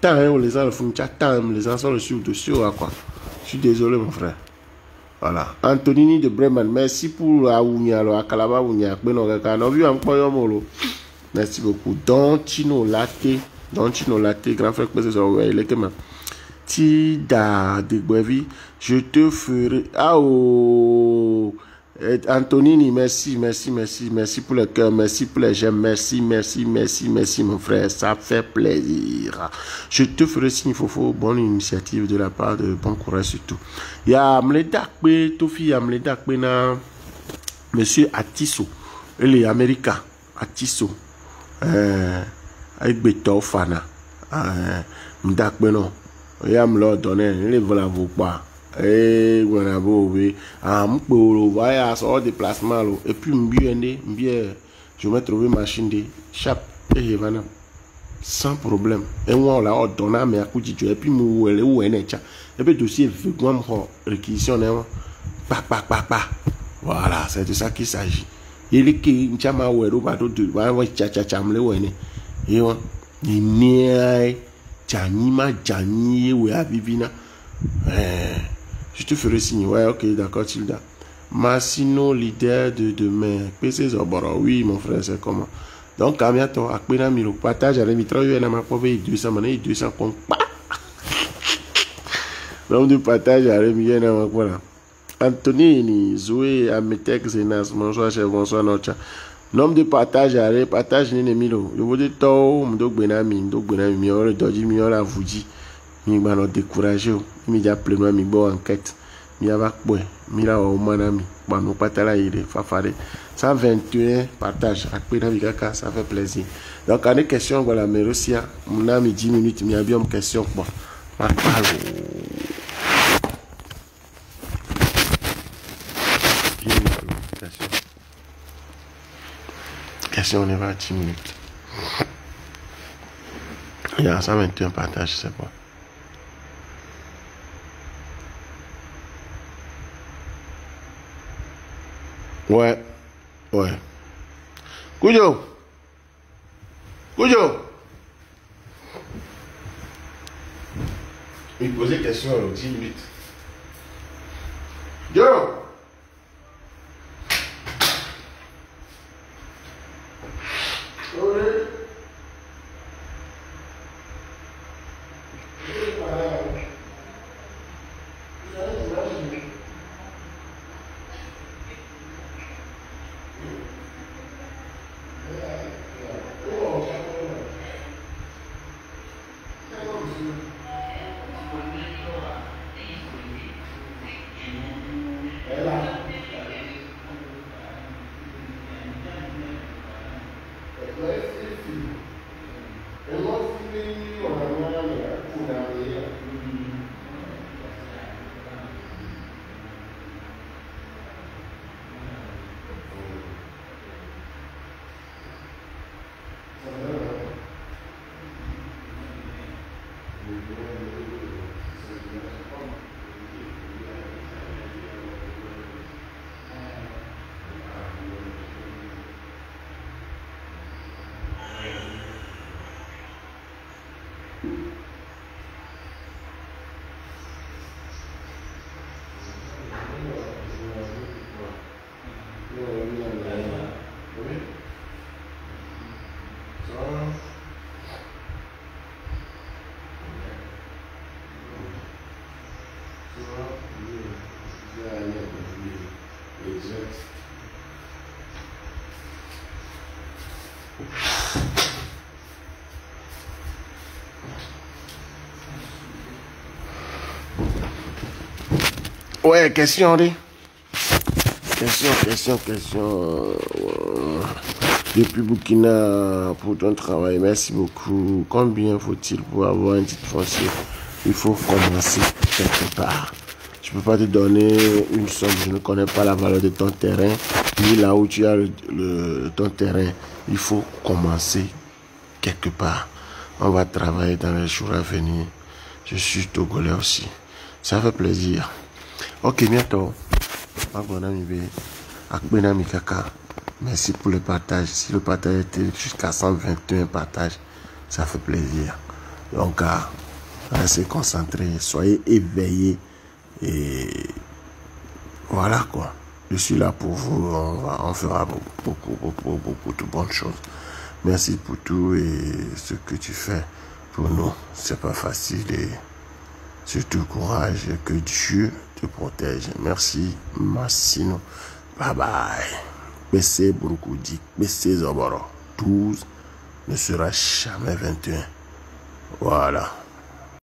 tant les gens le font chat tant les gens sont le sur dessus quoi je suis désolé mon frère. Voilà. Antonini de Bremen, merci pour la ounia, la calaba ounia, merci beaucoup. Don Chino Latte, grand frère, il est que Tida de Brevi, je te ferai. Ah oh, Antonini, merci pour le cœur, merci pour les j'aime, merci, mon frère, ça fait plaisir. Je te ferai signe, Fofo, bonne initiative de la part de bon courage surtout. Il y a Amledakbe, Tofi Amledakbe na monsieur Atiso, il est américain, Atiso, avec Beto Fana, Mdakbe non, il y a Mlo donné, il est voilà vos pas. Et voilà, voyage hors déplacement et puis je vais trouver machine de chape et voilà sans problème et on l'a donné mais à coup de et puis où est et puis dossier réquisition voilà c'est de ça qu'il s'agit il est qui chama ou est au de va tchatcham le ouais et on ni janima jani ou à vivina je te ferai signe. Ouais, ok, d'accord, Tilda. Massino, leader de demain. PC Zoboro. Oui, mon frère, c'est comment. Donc, à bientôt. À quoi milo partage avec Mitra, il y a ma pauvre 200 mané, 200 comptes. L'homme de partage avec Miguel, voilà. Anthony, Zoé, Ametek, Zenas, bonsoir, cher, bonsoir, notre. L'homme de partage avec partage, n'est milo. Je vous dis, toi, m'dok benami, miol, doji, miol, à vous dire. Mi bano découragé mi ja pleno mi bo enquête mi ava boy mi la o manami bano patala ire fafare 121 partage akpe na bikaka ça fait plaisir donc à des questions voilà mais aussi mon ami 10 minutes mi a bien question bon ma parole question on est 20 minutes il y a 121 partage c'est bon. Ouais. Cuyo. Il posait question à 10 minutes. Yo. Ouais, question, Henri. Question. Depuis Burkina pour ton travail, merci beaucoup. Combien faut-il pour avoir un titre foncier? Il faut commencer quelque part. Je peux pas te donner une somme, je ne connais pas la valeur de ton terrain, ni là où tu as ton terrain. Il faut commencer quelque part. On va travailler dans les jours à venir. Je suis togolais aussi. Ça fait plaisir. Ok, bientôt. Merci pour le partage. Si le partage était jusqu'à 121 partages, ça fait plaisir. Donc, restez concentrés, soyez éveillés. Et voilà quoi. Je suis là pour vous. On fera beaucoup de bonnes choses. Merci pour tout et ce que tu fais pour nous. C'est pas facile et surtout courage et que Dieu te protège. Merci, Massino. Bye bye. Bessé Burkoudi, Bessé Zoboro. 12 ne sera jamais 21. Voilà.